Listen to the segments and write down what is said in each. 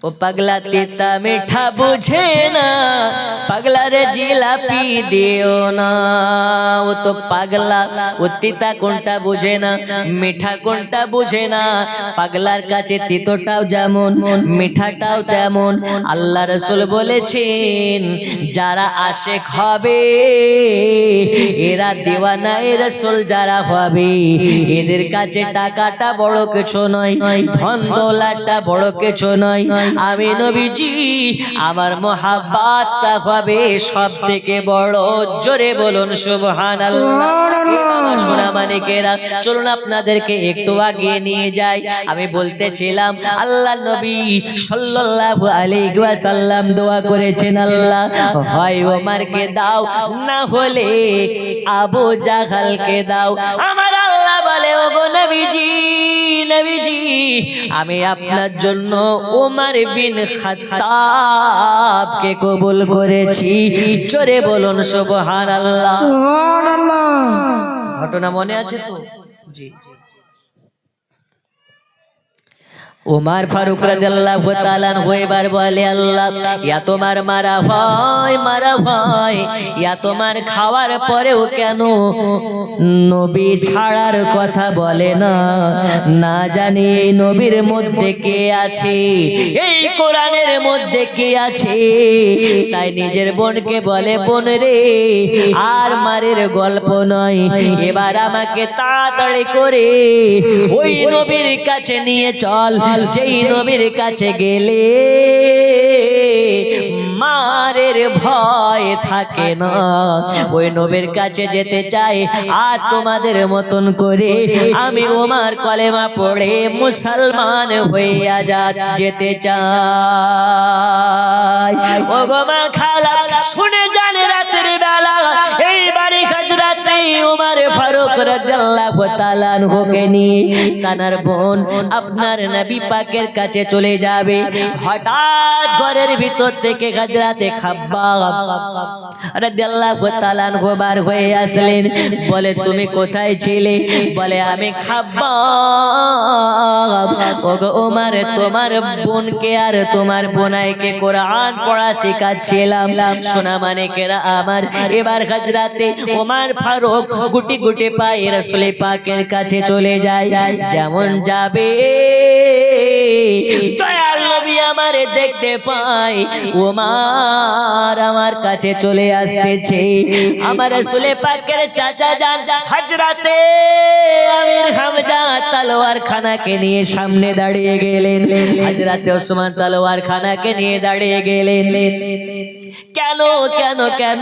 ও পাগলা তিতা মিঠা বুঝে না, পাগলা রে জিলাপি দিও না। ও তো পাগলা, ও তিতা কোনটা বুঝে না, মিঠা কোনটা বুঝে না। পাগলার কাছে তিতোটাও যেমন মিঠাটাও তেমন। আল্লাহ রাসূল বলেছেন যারা আশিক হবে এরা দিওয়ানা রাসূল যারা হবে এদের কাছে টাকাটা বড় কিছু নয়, ধন দৌলতটা বড় কিছু নয়। আমি নবীজি আমার মোহাব্বতটা হবে সব থেকে বড়। জোরে বলুন সুবহানাল্লাহ। সোনা মানিকেরা চলুন আপনাদেরকে একটু আগিয়ে নিয়ে যাই। আমি বলতেছিলাম আল্লাহ নবী সাল্লাল্লাহু আলাইহি ওয়াসাল্লাম দোয়া করেছেন, আল্লাহ হয় ওমরকে দাও না হলে আবু জাহলকে দাও। আমার আল্লাহ বলে ওগো নবীজি, নবীজি আমি আপনার জন্য ওমর বিন খাত্তাবকে কবুল করেছি। জোরে বলুন সুবহানাল্লাহ। সুবহানাল্লাহ। ঘটনা মনে আছে তো? জি। উমর ফারুক রাদিয়াল্লাহু তাআলা আনহু এবার বলে আল্লাহ ইয়া তোমার মারা হয় ইয়া তোমার খাওয়ার পরেও কেন নবী ছাড়ার কথা বলে না? না জানি এই নবীর মধ্যে কে আছে, এই কোরআনের মধ্যে কে আছে। তাই নিজের বোনকে বলে বোন রে আর মারের গল্প নয়, এবার আমাকে তাড়াতাড়ি করে ওই নবীর কাছে নিয়ে চল, যেই নবীর কাছে গেলে মারের ভয় থাকে না। ওই নবীর কাছে যেতে চাই আর তোমাদের মতন করে আমি ওমর কলেমা পড়ে মুসলমান হইয়া যেতে চাই। ও গো মা খালা শুনে জানে রাতের বেলা এই বাড়ি হাজরাতে ওমর ফারুক রাদিয়াল্লাহু তাআলা আনহুকে নিয়ে কানার বোন আপনার নবী পাকের কাছে চলে যাবে। হঠাৎ ঘরের ভিতর থেকে হযরতে খাব্বাব রাদিয়াল্লাহু তাআলা আনহু বার হয়ে আসলেন। বলে তুমি কোথায় ছিলে? বলে আমি খাব্বাব ওগো ওমর তোমার বোনকে আর তোমার বোনাইকে কোরআন পড়া শেখাচ্ছিলাম। সোনা মানিকেরা আমার এবার হযরতে ওমর ফারুক গুটি গুটি পায়ে রাসূল পাকের কাছে চলে যায়। যেমন যাবে দয়াল নবী আমারে দেখতে পায়, ওমর আমার কাছে চলে আসতেছে। আমার রাসূল পাকের চাচা জান হযরতে আমির হামজা তলোয়ার খানাকে নিয়ে সামনে দাঁড়িয়ে গেলেন। হযরতে ওসমান তলোয়ার খানাকে নিয়ে দাঁড়িয়ে গেলেন। কেন কেন কেন?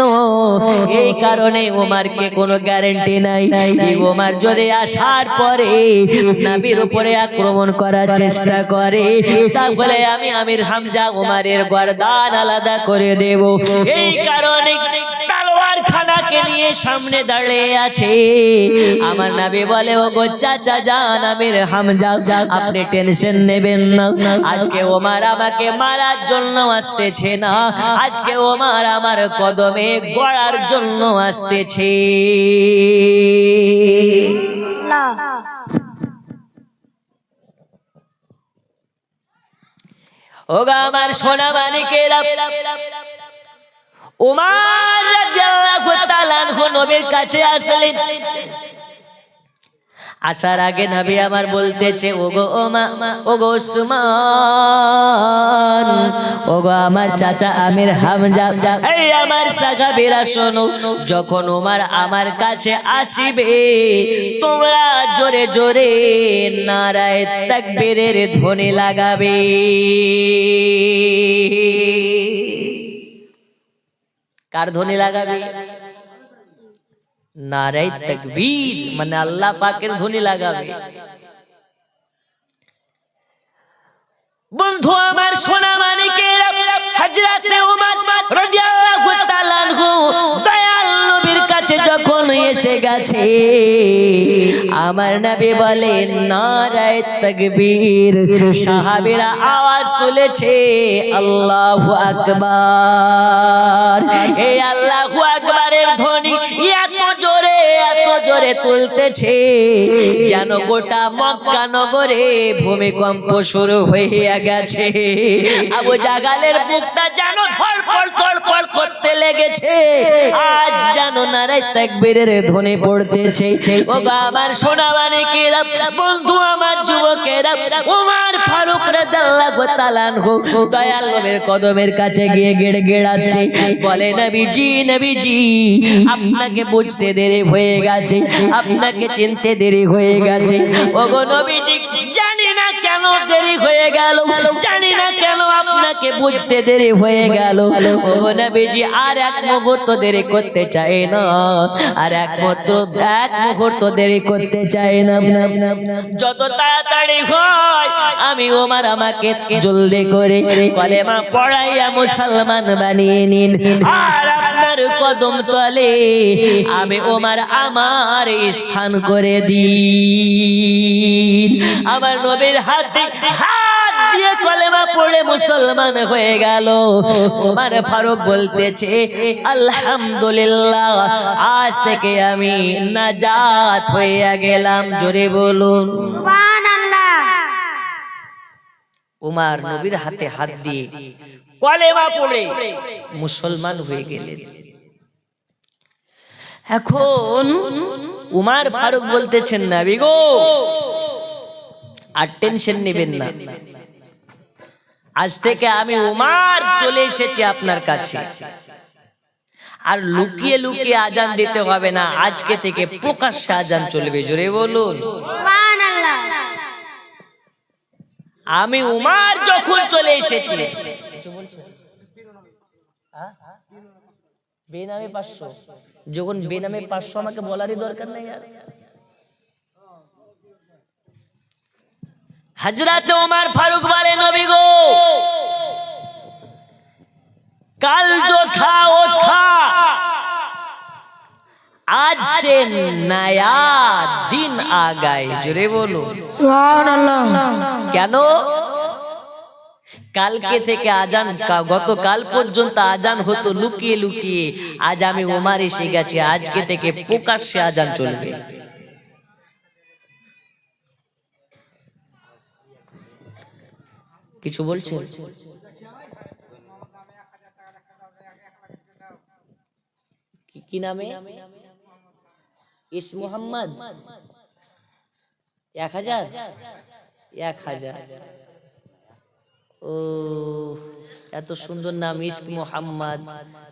এই কারণে ওমরকে কোনো গ্যারান্টি নাই এই ওমর যদি আসার পরে নবীর উপরে আক্রমণ করার চেষ্টা করে তাহলে আমি আমির হামজা ওমরের গর্দান আলাদা করে দেব। এই কারণে তলোয়ার খানাকে নিয়ে সামনে দাঁড়িয়ে আছে। আমার নবী বলে ওগো চাচা জান আমির হামজা আপনি টেনশন নেবেন না, আজকে ওমর আমাকে মারার জন্য আসতেছে না, আজকে ওমর আমার কদমে গড়ার জন্য আসতেছে। ওগো আমার সোনা মানিকেরা, ওমর রাদিয়াল্লাহু তাআলা আনহু নবীর কাছে আসলেন। আসার আগে নবী আমার বলতেছে ওগো ওগো উসমান, ওগো আমার চাচা আমির হামজা, এই আমার সাহাবীরা শোনো, যখন ওমর আমার কাছে আসিবে তোমরা জোরে জোরে নারায়ে তাকবীরের ধ্বনি লাগাবে। কার ধ্বনি লাগাবে? নারায়ে তাকবীর মানে আল্লাহ পাকের ধ্বনি লাগাবে। বন্ধু আমার সোনা মানিকেরা, হযরতে ওমর রাদিয়াল্লাহু তাআলা আনহু দয়াল নবীর কাছে যখন এসে গেছে আমার নবী বলেন নারায়ে তাকবীর। সাহাবীরা আওয়াজ তুলেছে আল্লাহু আকবার। এই আল্লাহু আকবারের ধ্বনি এত জোরে এত জোরে তুলতেছে যেন গোটা মক্কা নগরে ভূমিকম্প শুরু হয়ে গেছে। আবু জাহালের বুকটা যেন ধড়ফড় ধড়ফড় করতে লেগেছে। আজ যেন নারায়ে তাকবীরের ধ্বনি পড়তেছে। ওগো আমার সোনা মানিকেরা, বন্ধু আমার যুবকেরা, ওমর ফারুক রাদিয়াল্লাহু তাআলা আনহু দয়াল নবীর কদমের কাছে গিয়ে গিড়গিড়াচ্ছে, বলে নবীজি নবীজি আপনাকে বুঝতে দেরি হয়ে গেছে, আপনাকে চিনতে দেরি হয়ে গেছে। ওগো নবীজি জানি না কেন দেরি হয়ে গেল, জানি না কেন আপনাকে বুঝতে দেরি হয়ে গেল। ওগো নবীজি আর এক মুহূর্ত দেরি করতে চাই না, আর এক মুহূর্ত দেরি করতে চাই না। যত তাড়াতাড়ি হয় আমি ওমর আমাকে জলদি করে কলেমা পড়াইয়া মুসলমান বানিয়ে নিন, আর আপনার কদম তলে আমি ওমর আমার স্থান করে দিন। আমার নবীর হাতে হাত দিয়ে কলেমা পড়ে মুসলমান হয়ে গেল। ওমর ফারুক বলতেছে আলহামদুলিল্লাহ, আজ থেকে আমি নাজাত হয়ে গেলাম। জোরে বলুন সুবহানাল্লাহ। ওমর নবীর হাতে হাত দিয়ে কলেমা পড়ে মুসলমান হয়ে গেলেন। এখন উমর ফারুক বলতেছেন নবী গো আর টেনশন নেবেন না, আজ থেকে আমি উমর চলে এসেছি আপনার কাছে, আর লুকিয়ে লুকিয়ে আজান দিতে হবে না, আজকে থেকে প্রকাশ্যে আজান চলবে। জোরে বলুন সুবহানাল্লাহ। আমি উমর যখন চলে এসেছি, বেনামে 500, যখন বেনামে 500 আমাকে বলারই দরকার নেই। হযরত ওমর ফারুক বলে নবী গো কাল जो था वो था, आज से नया दिन आ गए। জোরে বলো সুবহানাল্লাহ। কেন? কালকে থেকে আজান, গতকাল পর্যন্ত আজান হতো লুকিয়ে লুকিয়ে, আজ আমি ওমর এসে গেছি, আজকে থেকে প্রকাশ্যে আজান চলবে। কিছু বলছে? কি নামে? ইস মোহাম্মদ 1000 1000। ও এত সুন্দর নাম ইস্ক মোহাম্মদ,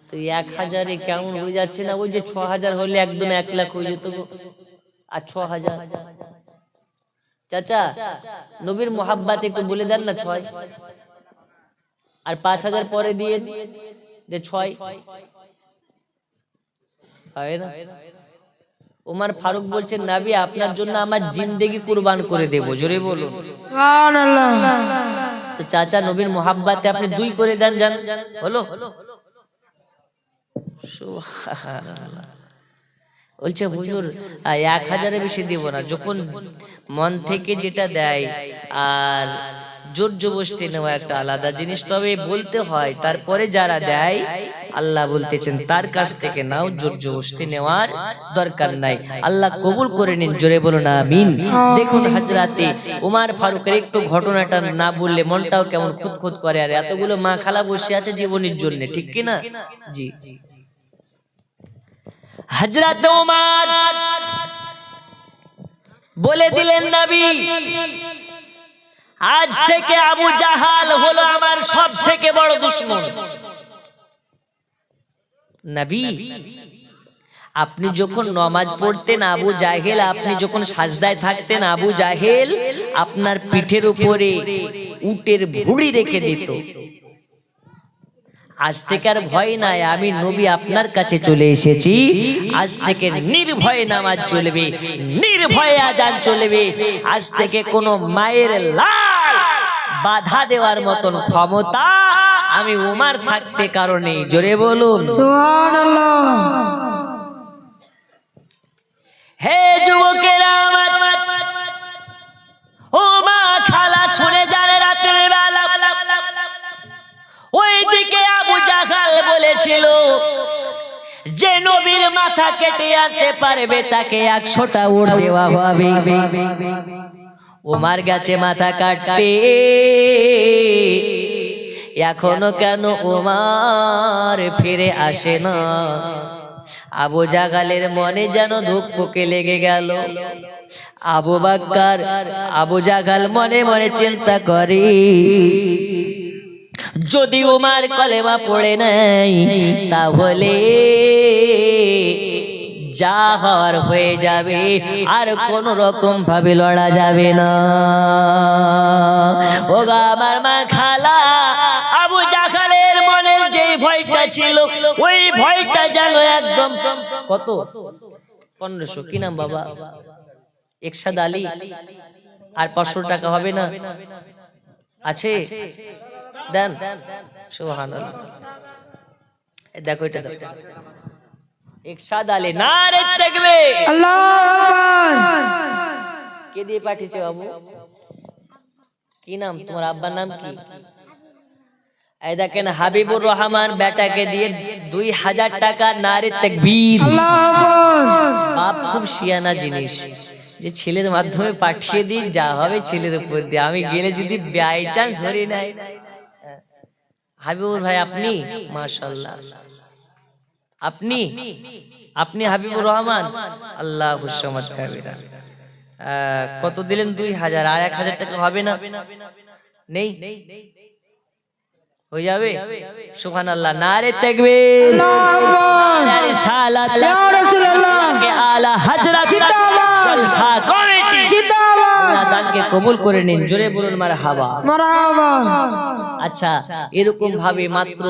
তো 1000 কেমন হয়ে যাচ্ছে না? ওই যে 6000 হলে একদম 1 লাখ হয়ে যেত। আর 6000 চাচা নবীর মোহাব্বত একটু বলে দেন না 6, আর 5000 পরে দিয়ে যে 6 হয় না? ওমর ফারুক বলছেন নবী আপনার জন্য আমার জিন্দেগি কুরবান করে দেব। জোরে বলুন সুবহানাল্লাহ। তো চাচা নবীর মোহাব্বতে আপনি 2 করে দেন, জান হলো সুবহানাল্লাহ। বলছে হুজুর 1000-এর বেশি দেব না, যখন মন থেকে যেটা দেয়, আর জোর জবরদস্তি নেওয়া একটা আলাদা জিনিস, তবে বলতে হয়। তারপরে যারা দেয় আল্লাহ বলতেছেন তার কাছ থেকে নাও, জোর জবরদস্তি নেওয়ার দরকার নাই। আল্লাহ কবুল করে নিন। জোরে বলুন আমিন। দেখুন হযরতে ওমর ফারুকের একটু ঘটনাটা না বললে মনটাও কেমন খুঁতখুত করে, আর এতগুলো মা খালা বসে আছে জীবনের জন্য, ঠিক কি না? জি। হযরত ওমর বলে দিলেন নবী আজ থেকে আবু জাহাল হলো আমার সবথেকে বড় দুশমন। নবী আপনি যখন নামাজ পড়তেন আবু জাহেল, আপনি যখন সাজদায় থাকতেন আবু জাহেল আপনার পিঠের উপরে উটের ভুঁড়ি রেখে দিত। আজ থেকে আর ভয় নাই, আমি নবী আপনার কাছে চলে এসেছি, আজ থেকে নির্ভয়ে নামাজ চলবে, নির্ভয়ে আজান চলবে। আজ থেকে কোনো মায়ের লাল বাধা দেওয়ার মতন ক্ষমতা আমি উমর থাকতে কারণে। জোরে বলুন সুবহানাল্লাহ। হে যুবকেরা আমার, ও মা খালা শুনে যান, রাতের বেলা ওইদিকে আবু জাহাল বলেছিল যে নবীর মাথা কেটে আনতে পারবে তাকে 100টা উট দেওয়া হবে। ওমর গেছে মাথা কাটতে, এখনো কেন ওমর ফিরে আসে না? আবু জাহালের মনে যেন ধুকপুকে লেগে গেল। আবু বকর, আবু জাহাল মনে মনে চিন্তা করে, যদি ওমর কলেমা পড়ে নাই তাহলে যা হওয়ার হয়ে যাবে, আর কোন রকম ভাবে লড়া যাবে না। ও গো আমার মা খালা, আবু জাহালের মনের যে ভয়টা ছিল ওই ভয়টা যেন একদম কত 1500 কি নাম বাবা? একসাদ আলী। আর 500 টাকা হবে না? আছে দেন। সুবহানাল্লাহ। দেখো এটা দেখো, একসাদ আলী। নারে তাকবীর, আল্লাহু আকবার। কে দিয়ে পাঠিয়েছে বাবু? কি নাম তোমার আব্বার নাম কি? এই দেখেন হাবিবুর রহমান বেটাকে দিয়ে 2000 টাকা। নারে তাকবীর, আল্লাহু আকবার। বাপ খুব শিয়ানা জিনিস, যে ছেলের মাধ্যমে পাঠিয়ে দিই, যা হবে ছেলের উপর দিয়ে। আমি গেলে যদি বাই চান্স ধরি নাই। হাবিবুর ভাই আপনি? মাশাআল্লাহ, আপনি আপনি হাবিবুর রহমান, আল্লাহু সামাদ কাবিরা। কত দিলেন? 2000। আর 1000 টাকা হবে না? নেই? হয়ে যাবে? সুবহানাল্লাহ। নারে তাকবীর, আল্লাহু আকবার। নারে সালাত, ইয়া রাসূলুল্লাহ কে আলা হযরত জিন্দাবাদ। জলসা কমিটি জিন্দাবাদ। আল্লাহ দানকে কবুল করে নিন। জোরে বলুন মারহাবা। মারহাবা। আচ্ছা, এরকম ভাবে মাত্র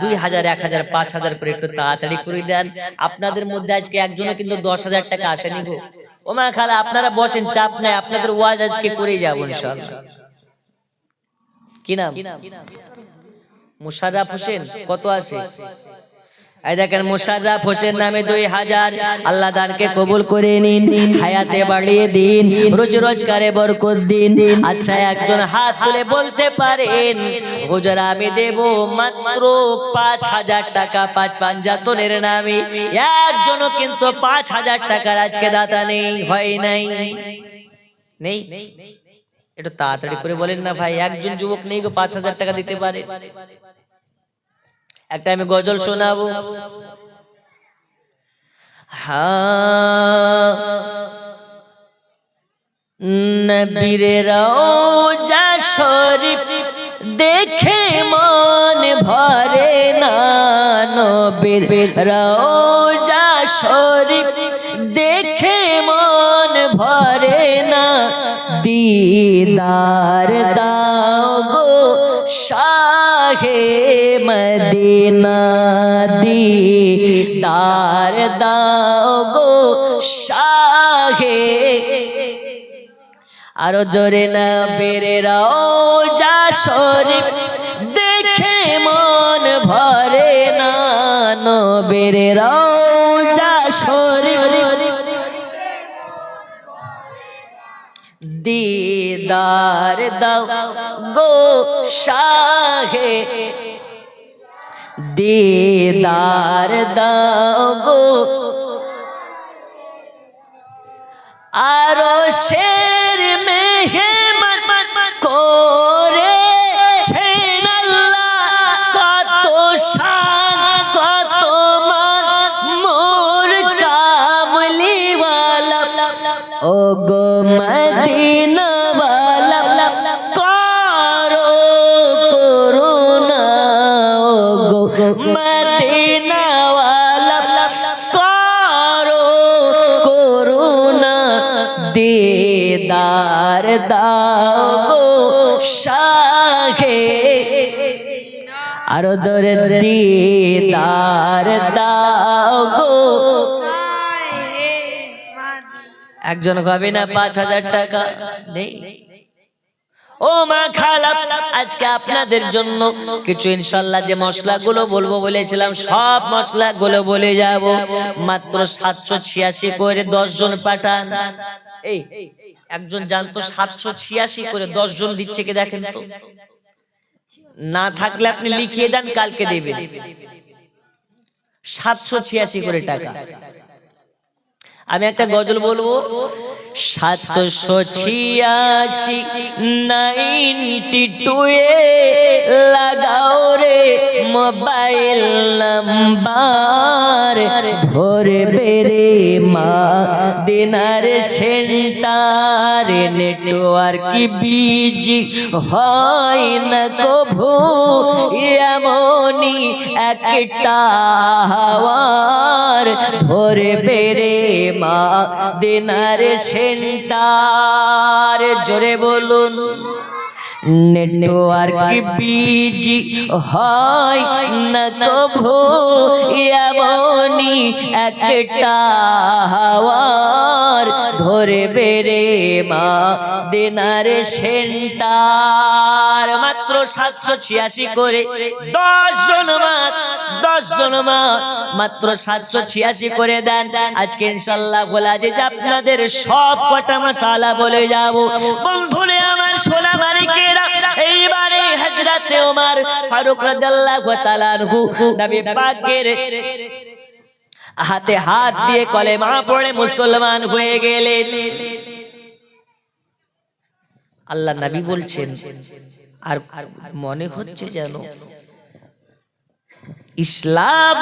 2000, 1000, 5000 করে একটু তাড়াতাড়ি করে দেন। আপনাদের মধ্যে আজকে একজনও কিন্তু 10,000 টাকা আসেনি গো। ওমা খালা আপনারা বসেন, চাপ নাই, আপনাদের ওয়াজ আজকে করেই যাবো ইনশাআল্লাহ। কি নাম? মুশাররফ হোসেন। কত আছে? এই দেখেন মুশাররফ হোসেন নামে 2000। আল্লাহ দানকে কবুল করে নিন, হায়াতে বাড়িয়ে দিন, রোজ রোজগারে বরকত দিন। আচ্ছা একজন হাত তুলে বলতে পারেন, হুজুর আমি দেব মাত্র 5000 টাকা 5 পাঞ্জাতনের নামে। একজনও কিন্তু 5000 টাকার আজকে দাতা নেই, হয় নাই? নেই? একটু তাড়াতাড়ি করে বলেন না ভাই, একজন যুবক নেই গো 5000 টাকা দিতে পারে। একটা আমি গজল শোনাবো। নবীর রওজা শরীফ দেখে মন ভরে না, নবীর রওজা শরীফ দেখে মন ভরে না, দিদার দাও গো শাহে মদিনা, দিদার দাও গো শাহে। আরো জোরে নবীর রওজা শরীফ দেখে মন ভরে না, নবীর রওজা শরীফ দিদার দাও গো শাহে, দিদার দাও গো। আরো শের মেহমান করেছেন আল্লাহ, কত শান কত মান মোর কামলিওয়ালা, ও গো মদিনাওয়ালা করো করুণা, ও গো মদিনাওয়ালা করো করুণা, দিদার দাও গো শাহে। আরো দরে দিদার দাও গো। একজন হবে না 5000 টাকা? নেই? ও মা খালা, আজকে আপনাদের জন্য কিছু ইনশাআল্লাহ যে মশলাগুলো বলবো বলেছিলাম, সব মশলাগুলো বলে যাব। মাত্র 786 করে 10 জন পাঠান। এই একজন জানতো 786 করে 10 জন দিচ্ছে কি দেখেন তো? না থাকলে আপনি লিখিয়ে দেন, কালকে দেবেন। 786 করে টাকা। আমি একটা গজল বলবো, 786 92 এ লাগাও রে মোবাইল নাম্বার, ধরবে রে মা দিনার সেন্টার, নেটওয়ার্ক বিজি হয় না কভু, এমনই একটা হাওয়ার, ধরবে রে মা দিনার সেন্টার। জোরে বলুন। নেটওয়ার্ক বিজি হয় না কভু, এমনই একটা হাওয়ার, ধরবে রে মা দিনার সেন্টার। মাত্র 786 করে 10 জন মা মাত্র 786 করে দেন। আজকে ইনশাআল্লাহ বলা যে আপনাদের সব কটা মাশাআল্লাহ বলে যাব। বন্ধুরে আমার সোনা মালিকেরা, এইবারে হযরতে ওমর ফারুক রাদিয়াল্লাহু তাআলা আনহু নবী পাকের হাতে হাত দিয়ে কলেমা পড়ে মুসলমান হয়ে গেলেন। আল্লাহ নবী বলছেন, আর মনে হচ্ছে যেন ইসলাম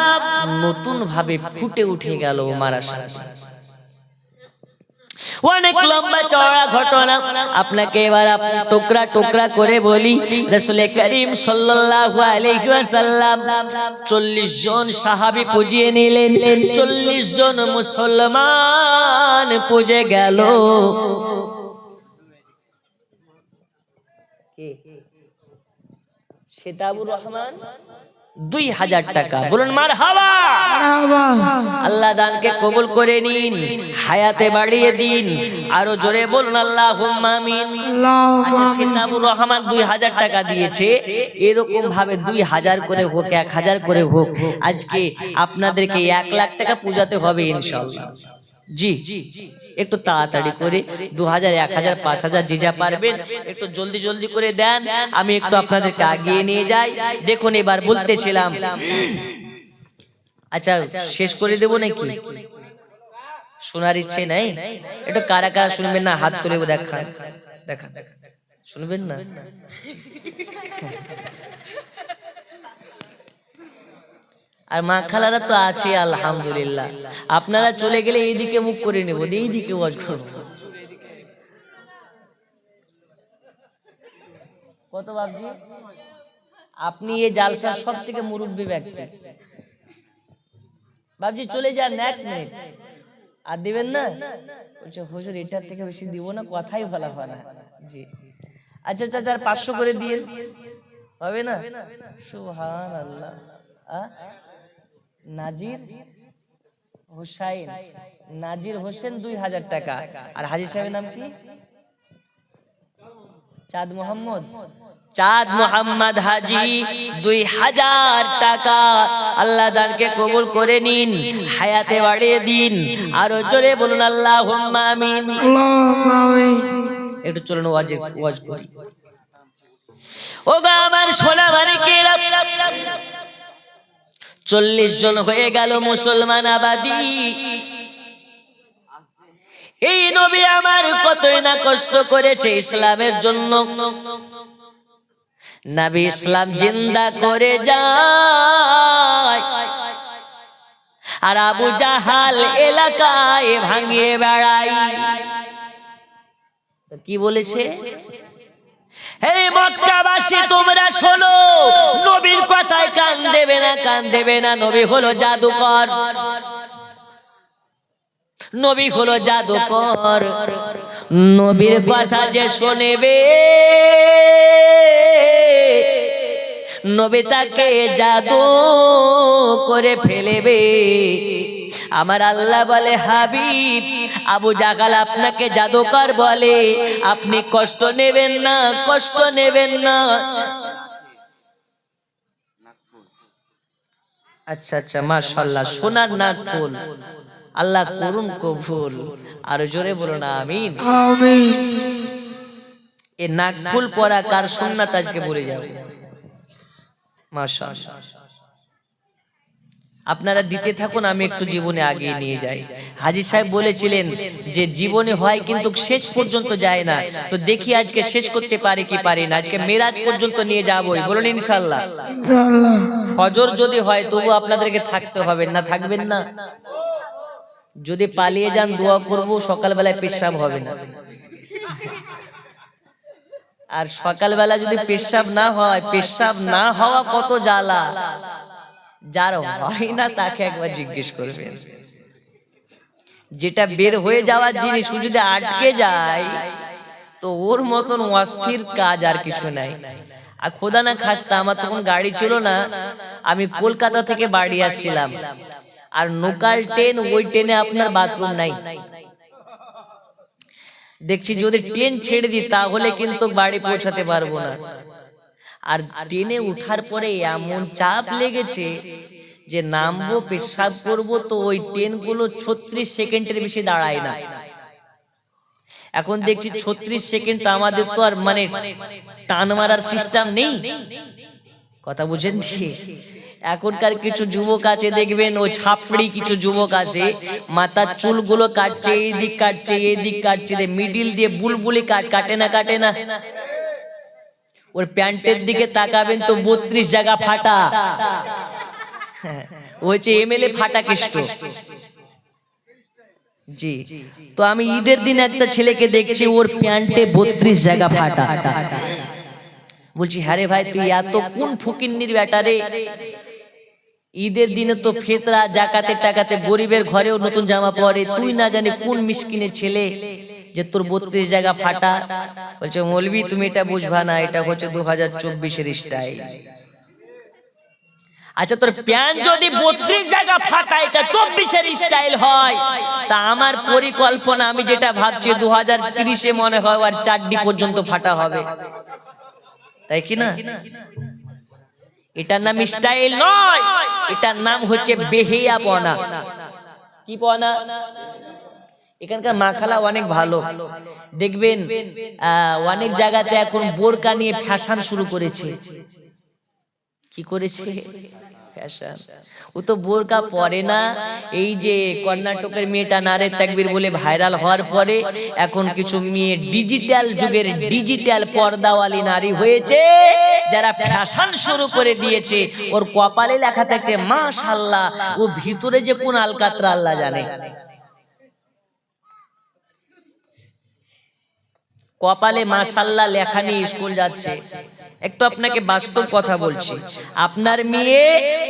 নতুন ভাবে ফুটে উঠে গেল ওমর আসার। অনেক লম্বা চওড়া ঘটনা, আপনাকে এবার টুকরা টুকরা করে বলি। রাসূল করিম সাল্লাল্লাহু আলাইহি ওয়াসাল্লাম 40 জন সাহাবী পুজিয়ে নিলেন, 40 জন মুসলমান পুজে গেল। কে? সেতাবুর রহমান 2000 টাকা। বলুন মারহাবা। আল্লাহ দানকে কবুল করে নিন, হায়াতে বাড়িয়ে দিন। আরো জোরে বলুন আল্লাহুম্মা আমিন। আচ্ছা, সেতাবুর রহমান 2000 টাকা দিয়েছে, এরকম ভাবে 2000 করে হোক, 1000 করে হোক, আজকে আপনাদেরকে 1 লাখ টাকা পূজাতে হবে ইনশাআল্লাহ। জি, একটু তাড়াতাড়ি করে 2000, 1000, 5000 যে যা পারবেন একটু জলদি জলদি করে দেন, আমি একটু আপনাদেরকে আগিয়ে নিয়ে যাই। দেখুন এবার বলতেছিলাম, আচ্ছা শেষ করে দেব নাকি? শোনার ইচ্ছে নাই? একটু কারা কারা শুনবেন না হাত তুলে দেখান, দেখান। শুনবেন না? আর মা খালারা তো আছে আলহামদুলিল্লাহ। আপনারা চলে গেলে এইদিকে মুখ করে নেব, এইদিকে ওয়াজ করব। কত বাবজি? আপনি এই জালসার সব থেকে মুরব্বী ব্যক্তি। বাবজি চলে যান, 1 মিনিট আর দিবেন না? বলছে হুজুর এটার থেকে বেশি দিব না, কথাই ভালো হয় না। জি আচ্ছা আচ্ছা, 500 করে দিয়ে হবে না? সুবহানাল্লাহ। নাজির হোসেন, নাজির হোসেন 2000 টাকা। আর হাজী সাহেবের নাম কি? চাঁদ মোহাম্মদ, চাঁদ মোহাম্মদ হাজী 2000 টাকা। আল্লাহ দানকে কবুল করে নিন, হায়াতে বাড়িয়ে দিন। আরো জোরে বলুন আল্লাহুম্মা আমিন। একটু চলুন ওয়াজ করি। ওগো আমার সোনা মানিকেরা, 40 জন হয়ে গেল মুসলমান আবাদি। এই নবী আমার কতই না কষ্ট করেছে ইসলামের জন্য। নবী ইসলাম জিন্দা করে যায়, আর আবু জাহাল এলাকায় ভাঙিয়ে বেড়ায়। কি বলেছে? এই মক্কাবাসী তোমরা শোনো, নবীর কথায় কান দেবে না, কান দেবে না। নবী হলো জাদুকর, নবী হলো জাদুকর। নবীর কথা যে শুনেবে, নবী তাকে জাদু করে ফেলেবে। আমার আল্লাহ বলে, হাবিব আবু জাহাল আপনাকে জাদুকর বলে, আপনি কষ্ট নেবেন না, কষ্ট নেবেন না। আচ্ছা আচ্ছা, মাশাআল্লাহ, সোনার নাক ফুল। আল্লাহ করুন কবুল। আর জোরে বলুন আমিন। আমিন। এই নাক ফুল পরা কার সুন্নাত আজকে বলে যাব। মাশাআল্লাহ। আপনারা দিতে থাকুন, আমি একটু জীবনে আগিয়ে নিয়ে যাই। হাজী সাহেব বলেছিলেন যে জীবনে হয় কিন্তু শেষ পর্যন্ত যায় না, তো দেখি আজকে শেষ করতে পারি কি পারি না। আজকে মেরাজ পর্যন্ত নিয়ে যাবই, বলুন ইনশাআল্লাহ। ইনশাআল্লাহ। ফজর যদি হয় তবু আপনাদেরকে থাকতে হবে, না থাকবেন না? যদি পালিয়ে যান দোয়া করব, সকালবেলায় পেশাব হবে না। আর সকালবেলা যদি পেশাব না হয়, পেশাব না হওয়া কত জ্বালা, যার হয় না তাকে একবার জিজ্ঞেস করবেন। যেটা বের হয়ে যাওয়ার জিনিস ও যদি আটকে যায় তো ওর মতন অস্থির কাজ আর কিছু নাই। আর খোদা না খাস্তা, আমার তখন গাড়ি ছিল না, আমি কলকাতা থেকে বাড়ি আসছিলাম, আর লোকাল ট্রেন, ওই ট্রেনে আপনার বাথরুম নাই। দেখছি যদি ট্রেন ছেড়ে দিই তাহলে কিন্তু বাড়ি পৌঁছাতে পারবো না। আর ট্রেনে উঠার পরে এমন চাপ লেগেছে যে নামবো, পেশাব করবো, তো ওই ট্রেনগুলো 36 সেকেন্ডের বেশি দাঁড়ায় না। এখন দেখছি 36 সেকেন্ড, তো আমাদের তো আর মানে টান মারার সিস্টেম নেই, কথা বুঝেন কি? এখনকার কিছু যুবক আছে দেখবেন, ও ছাপড়ি কিছু যুবক আছে, মাথার চুলগুলো কাটছে, এই দিক কাটছে, এই দিক কাটছে, মিডিল দিয়ে বুলবুলি কাটে না। ওর প্যান্টের দিকে তাকাবেন তো 32 জায়গা ফাটা, হচ্ছে এমএলএ ফাটা কৃষ্ট। জি, তো আমি ঈদের দিন একটা ছেলেকে দেখছি, ওর প্যান্টে 32 জায়গা ফাটা। বলছি হ্যাঁ রে ভাই, তুই এত কোন ফকিন্নির ব্যাটারে? ঈদের দিনে তো ফিতরা জাকাতে টাকাতে গরিবের ঘরেও নতুন জামা পরে, তুই না জানি কোন মিসকিনের ছেলে যে তোর 32 জায়গা ফাটা। বলছে মৌলভী তুমি এটা বুঝবা না, এটা হচ্ছে 2024-এর স্টাইল। আচ্ছা তোর প্যান্ট যদি 32 জায়গা ফাটা এটা 24-এর স্টাইল হয়, তা আমার পরিকল্পনা, আমি যেটা ভাবছি 2030-এ মনে হয় আর চাড্ডি পর্যন্ত ফাটা হবে, তাই কি না? এটার নাম স্টাইল নয়, এটার নাম হচ্ছে বেহিয়াপনা। কি পনা? এখানকার মাখালা অনেক ভালো, দেখবেন অনেক জায়গাতে এখন বোরকা নিয়ে ফ্যাশন শুরু করেছে। কি করেছে? ফ্যাশন। ও তো বোরকা পরে না, এই যে কর্ণাটকের মেয়েটা নারে তাকবীর বলে ভাইরাল হওয়ার পরে এখন কিছু মেয়ে ডিজিটাল যুগের ডিজিটাল পর্দাওয়ালি নারী হয়েছে, যারা ফ্যাশন শুরু করে দিয়েছে। ওর কপালে লেখা থাকছে মাশাআল্লাহ, ও ভিতরে যে কোন আলকাতরা আল্লাহ জানে। কপালে মাশাআল্লাহ লেখা নিয়ে স্কুল যাচ্ছে। একটু আপনাকে বাস্তব কথা বলছি, আপনার মেয়ে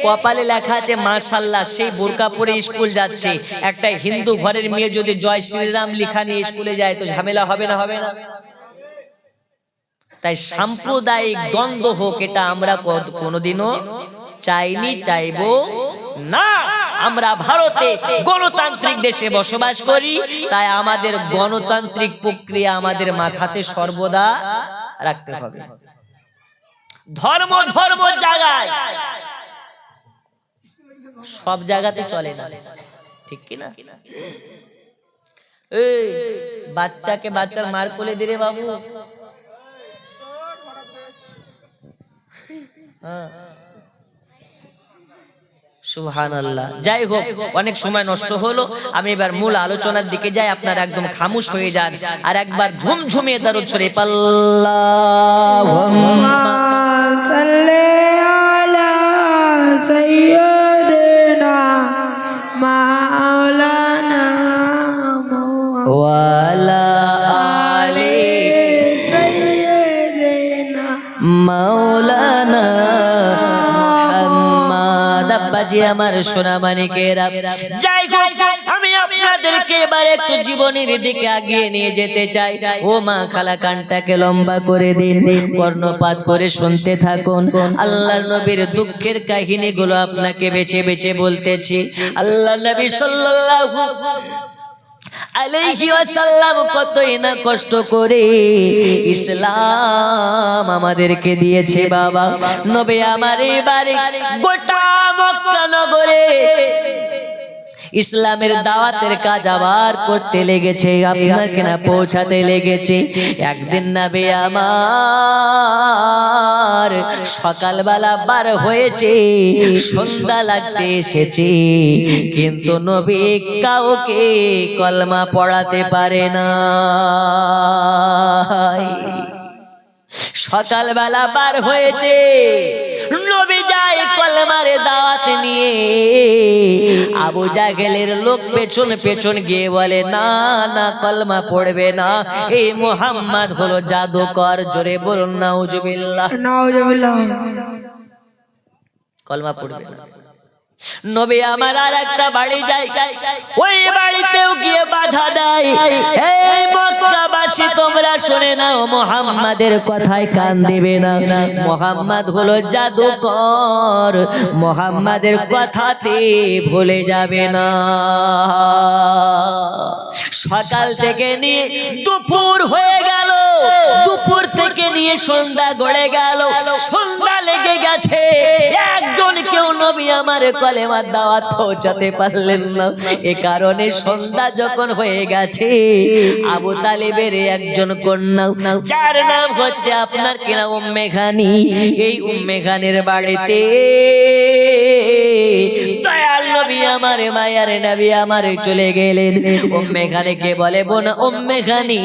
কপালে লেখা আছে মাশাআল্লাহ, সেই বোরকা পরে স্কুল যাচ্ছে। একটা হিন্দু ঘরের মেয়ে যদি জয় শ্রীরাম লেখা নিয়ে স্কুলে যায় তো ঝামেলা হবে না? হবে না? তাই সাম্প্রদায়িক দ্বন্দ্ব হোক, এটা আমরা কোনোদিনও চাইনি, চাইবো না। আমরা ভারতে গণতান্ত্রিক দেশে বসবাস করি, তাই আমাদের গণতান্ত্রিক প্রক্রিয়া আমাদের মাথাতে সর্বদা রাখতে হবে। ধর্ম জায়গায়, সব জায়গাতে চলে না, ঠিক কি না? এই বাচ্চাকে বাচ্চার মার কোলে দিরে বাবু, হ্যাঁ সুবহানাল্লাহ। যাই হোক, অনেক সময় নষ্ট হলো, আমি এবার মূল আলোচনার দিকে যাই। আপনারা একদম খামোশ হয়ে যান আর একবার ঝুমঝুমিয়ে দরুদ শরীফ আল্লাহুম্মা সাল্লি আলা সাইয়্যিদিনা মাওলানা ওয়া আলা আলি সাইয়্যিদিনা মাওলানা বাজি আমার সোনা মানিকেরা। যাই হোক, আমি আপনাদেরকে এবার একটু জীবনের দিকে আগিয়ে নিয়ে যেতে চাই। ও মা খালা কানটাকে লম্বা করে দিন, কর্ণপাত করে শুনতে থাকুন। আল্লাহর নবীর দুঃখের কাহিনীগুলো আপনাকে বেছে বেছে বলতেছি। আল্লাহর নবী সাল্লাল্লাহু আলাইহি ওয়াসাল্লাম কতই না কষ্ট করে ইসলাম আমাদেরকে দিয়েছে বাবা। নবী আমার এবারে গোটা মক্কা নগরে ইসলামের দাওয়াতের কাজ আবার করতে লেগেছে, আপনার কিনা পৌঁছাতে লেগেছে। একদিন নবী আমার সকালবেলা বার হয়েছে, সন্ধ্যা লাগতে এসেছে, কিন্তু নবী কাউকে কলমা পড়াতে পারে না। সকালবেলা বার হয়েছে, নবী যায় কলমার দাওয়াত নিয়ে। আবু জাহেলের লোক পেছন পেছন গিয়ে বলে, না না, কলমা পড়বে না, এই মুহাম্মদ হলো জাদুকর। জোরে বলুন নাউজুবিল্লাহ। নাউজুবিল্লাহ। কলমা পড়বে না। নবী আমার আর একটা বাড়ি যায়, ওই বাড়িতেও গিয়ে বাধা দেয়, এই মক্কাবাসী তোমরা শুনে নাও, মুহাম্মাদের কথায় কান দিবে না। মুহাম্মদ হলো জাদুকর, মুহাম্মাদের কথাতে ভুলে যাবে না। সকাল থেকে নিয়ে দুপুর হয়ে গেল, দুপুর থেকে নিয়ে সন্ধ্যা গড়ে গেল, সন্ধ্যা লেগে গেছে, একজন কেউ নবী আমার কলেমার দাওয়াত পৌঁছাতে পারলেন না। এ কারণে সন্ধ্যা যখন হয়ে গেছে, আবু তালিবের একজন কন্যা, যার নাম হচ্ছে আপনার কিনা উম্মে খানি, এই উম্মে খানির বাড়িতে দয়াল নবী আমার, মায়ার নবী আমার চলে গেলেন। উম্মে খানিকে বলে, বোন উম্মে খানি,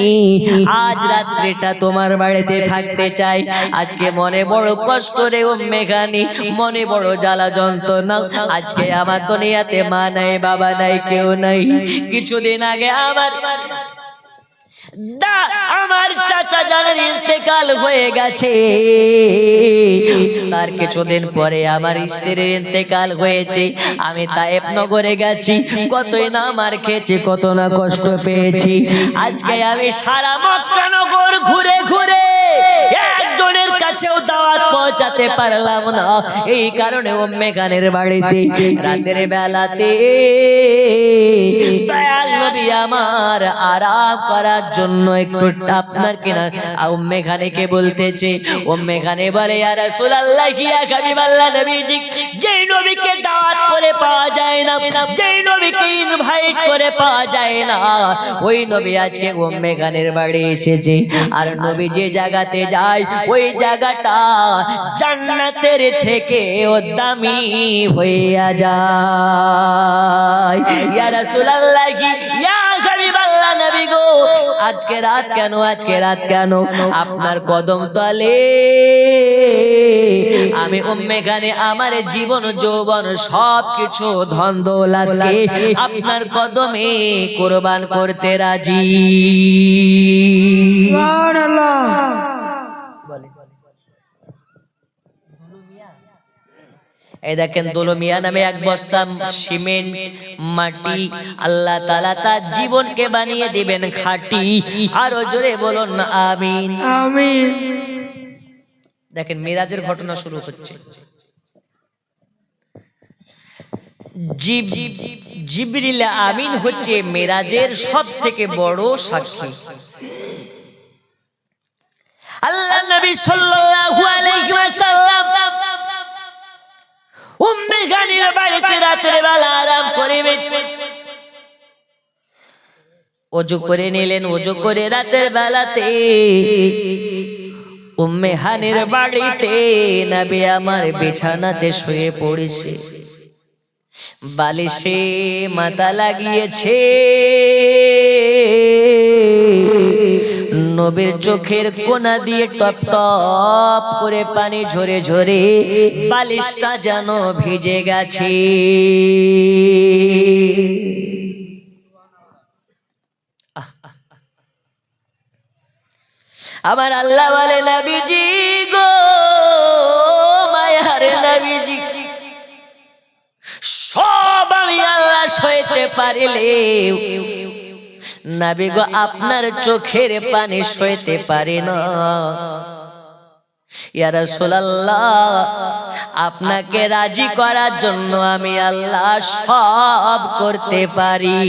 আজ রাত্রিটা তোমার বাড়িতে থাকতে চাই। আজকে মনে বড় কষ্ট রে উম্মে খানি, মনে বড় জ্বালা যন্ত্রণা। আজকে আমার দুনিয়াতে মা নাই, বাবা নাই, কেউ নাই। কিছুদিন আগে আমার চাচা জানের ইন্তেকাল হয়ে গেছে, তার কিছুদিন পরে আমার স্ত্রীর ইন্তেকাল হয়েছে। আমি তায়েব নগরে গেছি, কতই না মার খেয়েছি, কত না কষ্ট পেয়েছি। আজকে আমি সারা মক্কা নগর ঘুরে ঘুরে একজনের কাছেও দাওয়াত পৌঁছাতে পারলাম না। এই কারণে উম্মে খানের বাড়িতে রাতের বেলাতে দয়াল নবী আমার আরাম করার জন্য একটু আপনার কিনা উম্মে খানিকে বলতেছে। উম্মে খানি বলে, ইয়া রাসূলুল্লাহ, ইয়া হাবিবাল্লাহ নবীজি, যেই নবীকে দাওয়াত করে পাওয়া যায় না, যেই নবীকে ইনভাইট করে পাওয়া যায় না, ওই নবী আজকে উম্মে খানের বাড়ি এসেছে। আর নবী যে জায়গাতে যায়, ওই জায়গাটা জান্নাতের থেকে দামি হইয়া যায়। ইয়া রাসূলুল্লাহ, ইয়া হাবিবাল্লাহ নবী গো, আজকে রাত কেন, আজকে রাত কেন? আপনার কদম তলে আমি উম্মে খানি আমার জীবন যৌবন সব কিছু ধন দৌলতকে আপনার কদমে কুরবান করতে রাজি। সুবহানাল্লাহ। এই দেখেন, দোলমিয়া নামে এক বস্তা সিমেন্ট মাটি আল্লাহ তাআলা তার জীবনকে বানিয়ে দিবেন খাঁটি। আরো জোরে বলুন না আমিন। আমিন। দেখেন, মিরাজের ঘটনা শুরু হচ্ছে। জিবরিল আমিন হচ্ছে মিরাজের সবথেকে বড় সাক্ষী। আল্লাহ নবী সাল্লাল্লাহু আলাইহি ওয়াসাল্লাম উম্মে খানির বাড়িতে রাতের বেলা আরাম করিবেন, ওযু করে নিলেন। ওযু করে রাতের বেলাতে উম্মে খানির বাড়িতে নবী আমার বিছানাতে শুয়ে পড়েছে, বালিশে মাথা লাগিয়েছে। নবীর চোখের কোনা দিয়ে টপ টপ করে পানি ঝরে ঝরে বালিশটা যেন ভিজে গেছে। আমার আল্লাহ বলে, নবীজি গো, মায়ার নবীজি, সব আমি আল্লাহ সইতে পারিলে নবী গো আপনার চোখের পানি সইতে পারি না। ইয়া রাসূলুল্লাহ, আপনাকে রাজি করার জন্য আমি আল্লাহ সব করতে পারি।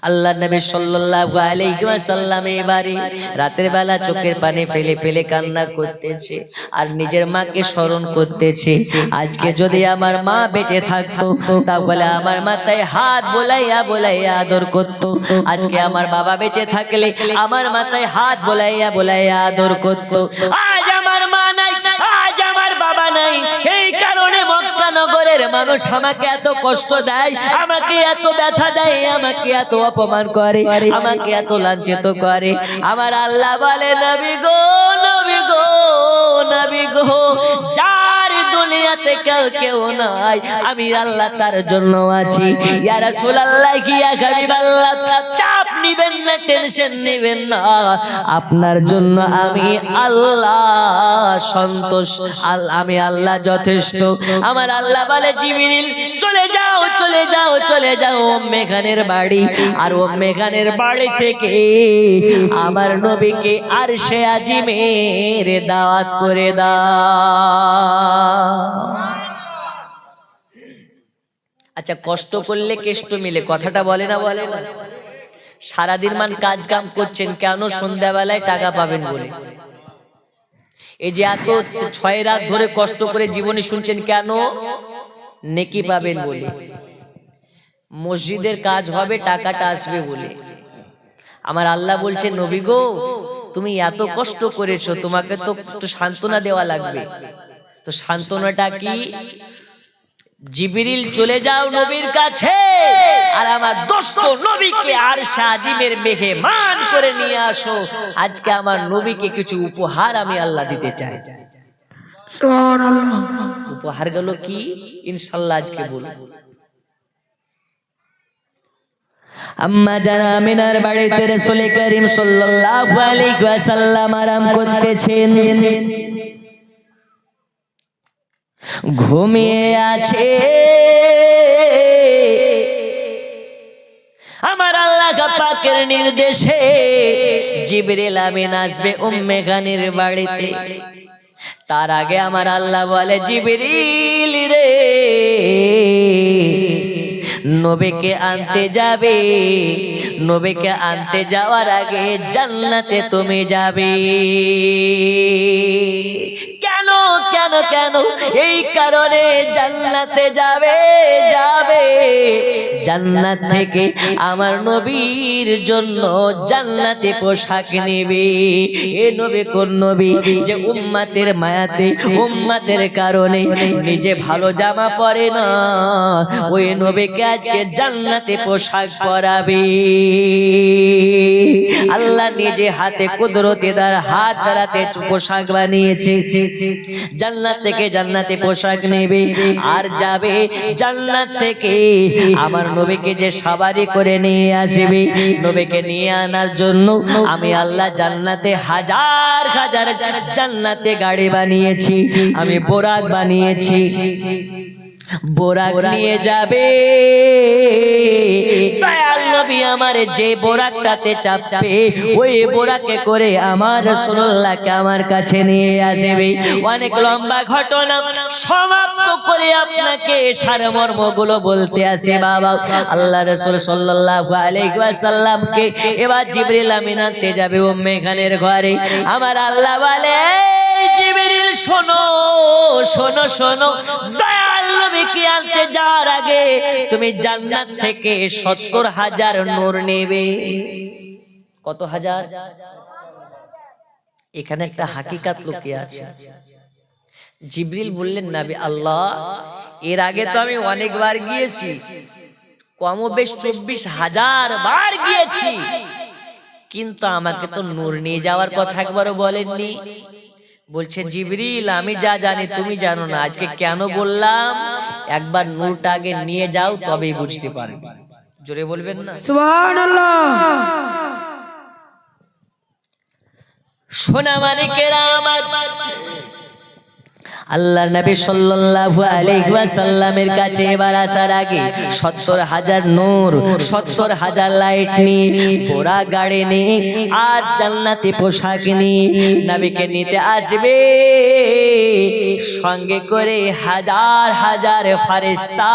আল্লাহ নবী সাল্লাল্লাহু আলাইহি ওয়াসাল্লাম এবারে রাতের বেলা চোখের পানি ফেলে ফেলে কান্না করতেছে আর নিজের মাকে স্মরণ করতেছে। আজকে যদি আমার মা বেঁচে থাকতো তাহলে আমার মাথায় হাত বোলাইয়া বোলাইয়া আদর করতো। আজকে আমার বাবা বেঁচে থাকলে আমার মাথায় হাত বোলাইয়া বোলাইয়া আদর করতো। আজ আমার মা নাই, আজ আমার বাবা নাই, এই কারণে মক্কা নগরের মানুষ আমাকে এত কষ্ট দেয়, আমাকে এত ব্যথা দেয়, আমাকে এত অপমান করে, আমাকে এত লাঞ্ছিত করে। আমার আল্লাহ বলে নবী গো, নবী গো, নবী গো, যার দুনিয়াতে কেউ নাই আমি আল্লাহ তার জন্য আছি। ইয়া রাসূলুল্লাহ, ইয়া হাবিবাল্লাহ, চাপ নিবেন না, টেনশন নিবেন না, আপনার জন্য আমি আল্লাহ সন্তোষ, আমি আল্লাহ যথেষ্ট। আমার আল্লাহ বলে জিবরিল চলে যাও, চলে যাও, চলে যাও উম্মে খানের বাড়ি, আর উম্মে খানের বাড়ি থেকে আমার নবীকে আরশে আজিমের দাওয়াত করে দাও। আচ্ছা, কষ্ট করলে কেষ্ট মিলে, কথাটা বলে না, বলে না? সারাদিন মান কাজ কাম করছেন কেন? সন্ধ্যাবেলায় টাকা পাবেন বলে। এই যে এত 6 রাত ধরে কষ্ট করে জীবনী শুনছেন কেন? নেকি পাবেন বলে। মসজিদের কাজ হবে, টাকাটা আসবে বলে। আমার আল্লাহ বলছে নবী গো, তুমি এত কষ্ট করেছো, তোমাকে তো একটু সান্ত্বনা দেওয়া লাগবে। তো সান্ত্বনাটা কি? জিবরিল চলে যাও নবীর কাছে, আর আমার দোস্ত নবীকে আরশে আজিমের মেহমান করে নিয়ে আসো। আজকে আমার নবীকে কিছু উপহার আমি আল্লাহ দিতে চাই। সুবহানাল্লাহ। উপহার গুলো কি ইনশাআল্লাহ আজকে বলবো। আম্মা জানা আমিনার বাড়িতে রাসূল করিম সাল্লাল্লাহু আলাইহি ওয়াসাল্লাম আরাম করতেছেন, ঘুমিয়ে আছে। আমার আল্লাহ পাকের নির্দেশে জিবরিল আমিন আসবে উম্মে খানের বাড়িতে। তার আগে আমার আল্লাহ বলে জিবরিল রে, নবীকে আনতে যাবে, নবীকে আনতে যাওয়ার আগে জান্নাতে তুমি যাবে। কেন কেন কেন? এই কারণে জান্নাতে যাবে, যাবে জান্নাত থেকে আমার নবীর জন্য জান্নাতে পোশাক নেবে। এ নবী কোন নবী? যে উম্মতের মায়াতে, উম্মতের কারণে নিজে ভালো জামা পরে না, ওই নবীকে আজকে জান্নাতে পোশাক পরাবে। আল্লাহ নিজে হাতে কুদরতে তার হাত দ্বারাতে পোশাক বানিয়েছে। জান্নাত থেকে জান্নাতে পোশাক নেবে আর যাবে জান্নাত থেকে আমার নবীকে যে সবারি করে নিয়ে আসবে। নবীকে নিয়ে আনার জন্য আমি আল্লাহ জান্নাতে হাজার হাজার জান্নাতে গাড়ি বানিয়েছি, আমি বোরাক বানিয়েছি। বোরাক নিয়ে যাবে দয়াল নবী আমার, যে বোরাকটাতে চাপবে ওই বোরাকে করে আমার রাসূলুল্লাহকে আমার কাছে নিয়ে আসবে। অনেক লম্বা ঘটনা সমাপ্ত করে আপনাকে সারমর্মগুলো বলতে আসে বাবা। আল্লাহ রাসূল সাল্লাল্লাহু আলাইহি ওয়াসাল্লামকে এবার জিবরিল আমিন আনতে যাবে উম্মে খানের ঘরে। আমার আল্লাহ বলে জিবরিল শোনো শোনো শোনো, দয়াল নবীকে আনতে যাওয়ার আগে তুমি জান্নাত থেকে 70,000 নূর নেবে। কত হাজার? এখানে একটা হাকিকাত লুকিয়ে আছে। জিবরিল বললেন নবী আল্লাহ, এর আগে তো আমি অনেকবার গিয়েছি, কমবেশ 24,000 বার গিয়েছি, কিন্তু আমাকে তো নূর নিয়ে যাওয়ার কথা একবারও বলেননি। বলছে জিবরিল আমি যা জানি তুমি জানো না, আজকে কেন বললাম? একবার নূরটা আগে নিয়ে যাও, তবেই বুঝতে পারবে। জোরে বলবেন না সুবহানাল্লাহ। সোনা মানিকেরা আমার, আল্লাহ নবী সাল্লাল্লাহু আলাইহি ওয়াসাল্লামের কাছে এবার আসার আগে 70,000 নূর, 70,000 লাইট নিয়ে ঘোড়া গাড়ি নিয়ে আর জান্নাতি পোশাক নিয়ে নবীকে নিতে আসবে। সঙ্গে করে হাজার হাজার ফেরেশতা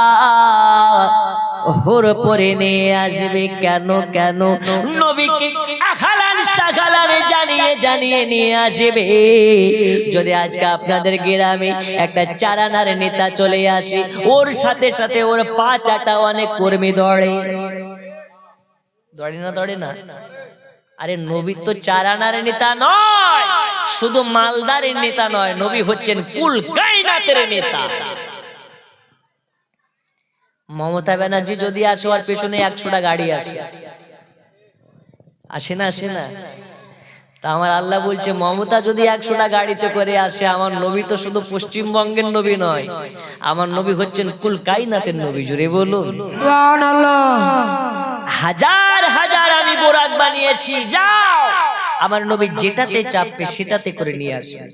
হুর পরে নিয়ে আসবে। কেন কেন নবীকে আখালান সাখালানে জানিয়ে জানিয়ে নিয়ে আসবে। যদি আজকে আপনাদের গ্রামে একটা চারানার নেতা চলে আসে, ওর সাথে সাথে ওর পা চাটা অনেক কর্মী দৌড়ে দৌড়ে না দৌড়ে না। আরে নবী তো চারানার নেতা নয়, শুধু মালদারের নেতা নয়, নবী হচ্ছেন কুল কায়নাতের নেতা। মমতা ব্যানার্জি যদি আসে, ওর পেছনে 100টা গাড়ি আসে, আসে না আসে না? তা আমার আল্লাহ বলছে মমতা যদি 100টা গাড়িতে করে আসে, আমার নবী তো শুধু পশ্চিমবঙ্গের নবী নয়, আমার নবী হচ্ছেন কুল কায়নাতের নবী। জুড়ে বলুন সুবহানাল্লাহ। হাজার হাজার আমি বোরাক বানিয়েছি, যাও আমার নবী যেটাতে চাপবে সেটাতে করে নিয়ে আসবে।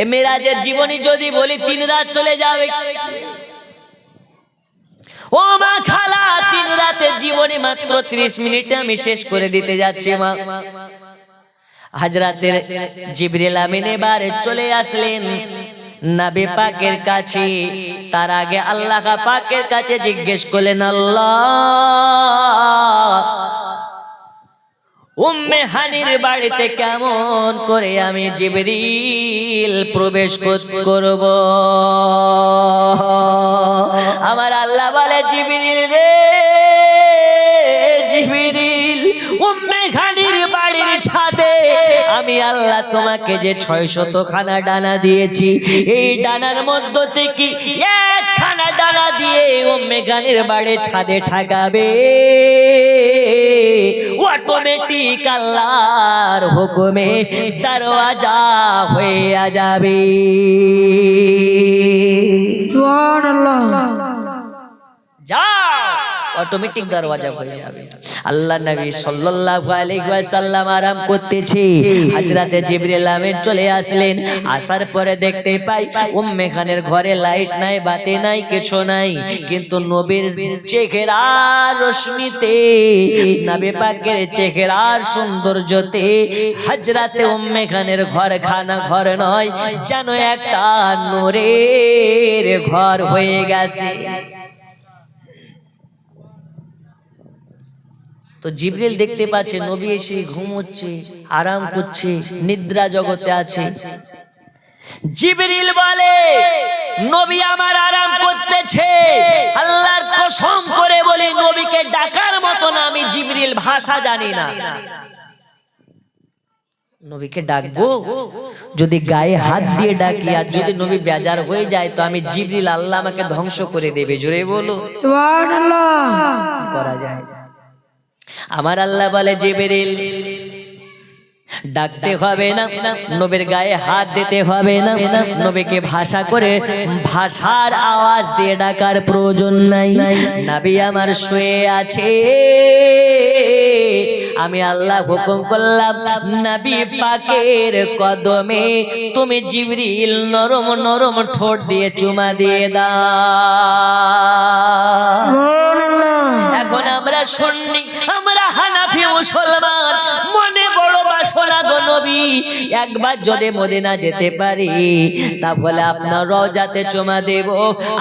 এ মেরাজের জীবনী যদি বলি 3 রাত চলে যাবে। ও মা খালা, 3 রাতের জীবনী মাত্র 30 মিনিটে আমি শেষ করে দিতে যাচ্ছি মা। হযরতের জিবরিল আমিন এবারে চলে আসলেন নবী পাকের কাছে। তার আগে আল্লাহ পাকের কাছে জিজ্ঞেস করলেন, আল্লাহ উম্মে হানির বাড়িতে কেমন করে আমি জিবরিল প্রবেশ করব? আমার আল্লাহ বলে, জিবরিল রে জিবরিল, উম্মে হানির বাড়ির ছাদে আমি আল্লাহ তোমাকে যে 600 খানা ডানা দিয়েছি, এই ডানার মধ্য থেকে 1 খানা ডানা দিয়ে উম্মে হানির বাড়ির ছাদে ঠাকাবে। অটোমেটিক আল্লাহর হুকুমে দরওয়াজা হয়ে যাবে। সুবহানাল্লাহ। যাও, অটোমেটিক দরওয়াজা হয়ে যাবে। আল্লাহ নবী সাল্লাল্লাহু আলাইহি ওয়াসাল্লাম আরাম করতেছে, হযরতে জিবরিল আমিন চলে আসলেন। আসার পরে দেখতে পাই উম্মে খানের ঘরে লাইট নাই, বাতি নাই, কিছু নাই, কিন্তু নবীর চেহারার রোশনীতে, নবী পাকের চেহারার সৌন্দর্যতে হযরতে উম্মে খানের ঘর খানা ঘর নয়, যেন একটা নূরের ঘর হয়ে গেছে। তো জিবরিল দেখতে পাচ্ছে নবী এসে ঘুমোচ্ছে, আরাম করছে, নিদ্রা জগতে আছে। জিবরিল বলে, নবী আমার আরাম করতেছে, আল্লাহর কসম করে বলি নবীকে ডাকার মতো না আমি জিবরিল ভাষা জানি না। নবীকে ডাকবো, যদি গায়ে হাত দিয়ে ডাকি আর যদি নবী বেজার হয়ে যায় তো আমি জিবরিল, আল্লাহ আমাকে ধ্বংস করে দেবে। জোরে বলো সুবহানাল্লাহ। কি করা যায়? আমার আল্লাহ বলে, জিবরিল ডাকতে হবে না, নবীর গায়ে হাত দিতে হবে না, নবীকে ভাষা করে ভাষার আওয়াজ দিয়ে ডাকার প্রয়োজন নাই। নবী আমার শুয়ে আছে, আমি আল্লাহ হুকুম করলাম নবী পাকের কদমে তুমি জিবরিল নরম নরম ঠোঁট দিয়ে চুমা দিয়ে দাও। সুবহানাল্লাহ। এখন আমরা সুন্নি, আমরা হানাফি মুসলমান, মনে বড় বাসনা গো নবী একবার যদি মদিনা যেতে পারি তাহলে আপনার রওজাতে চুমা দেব।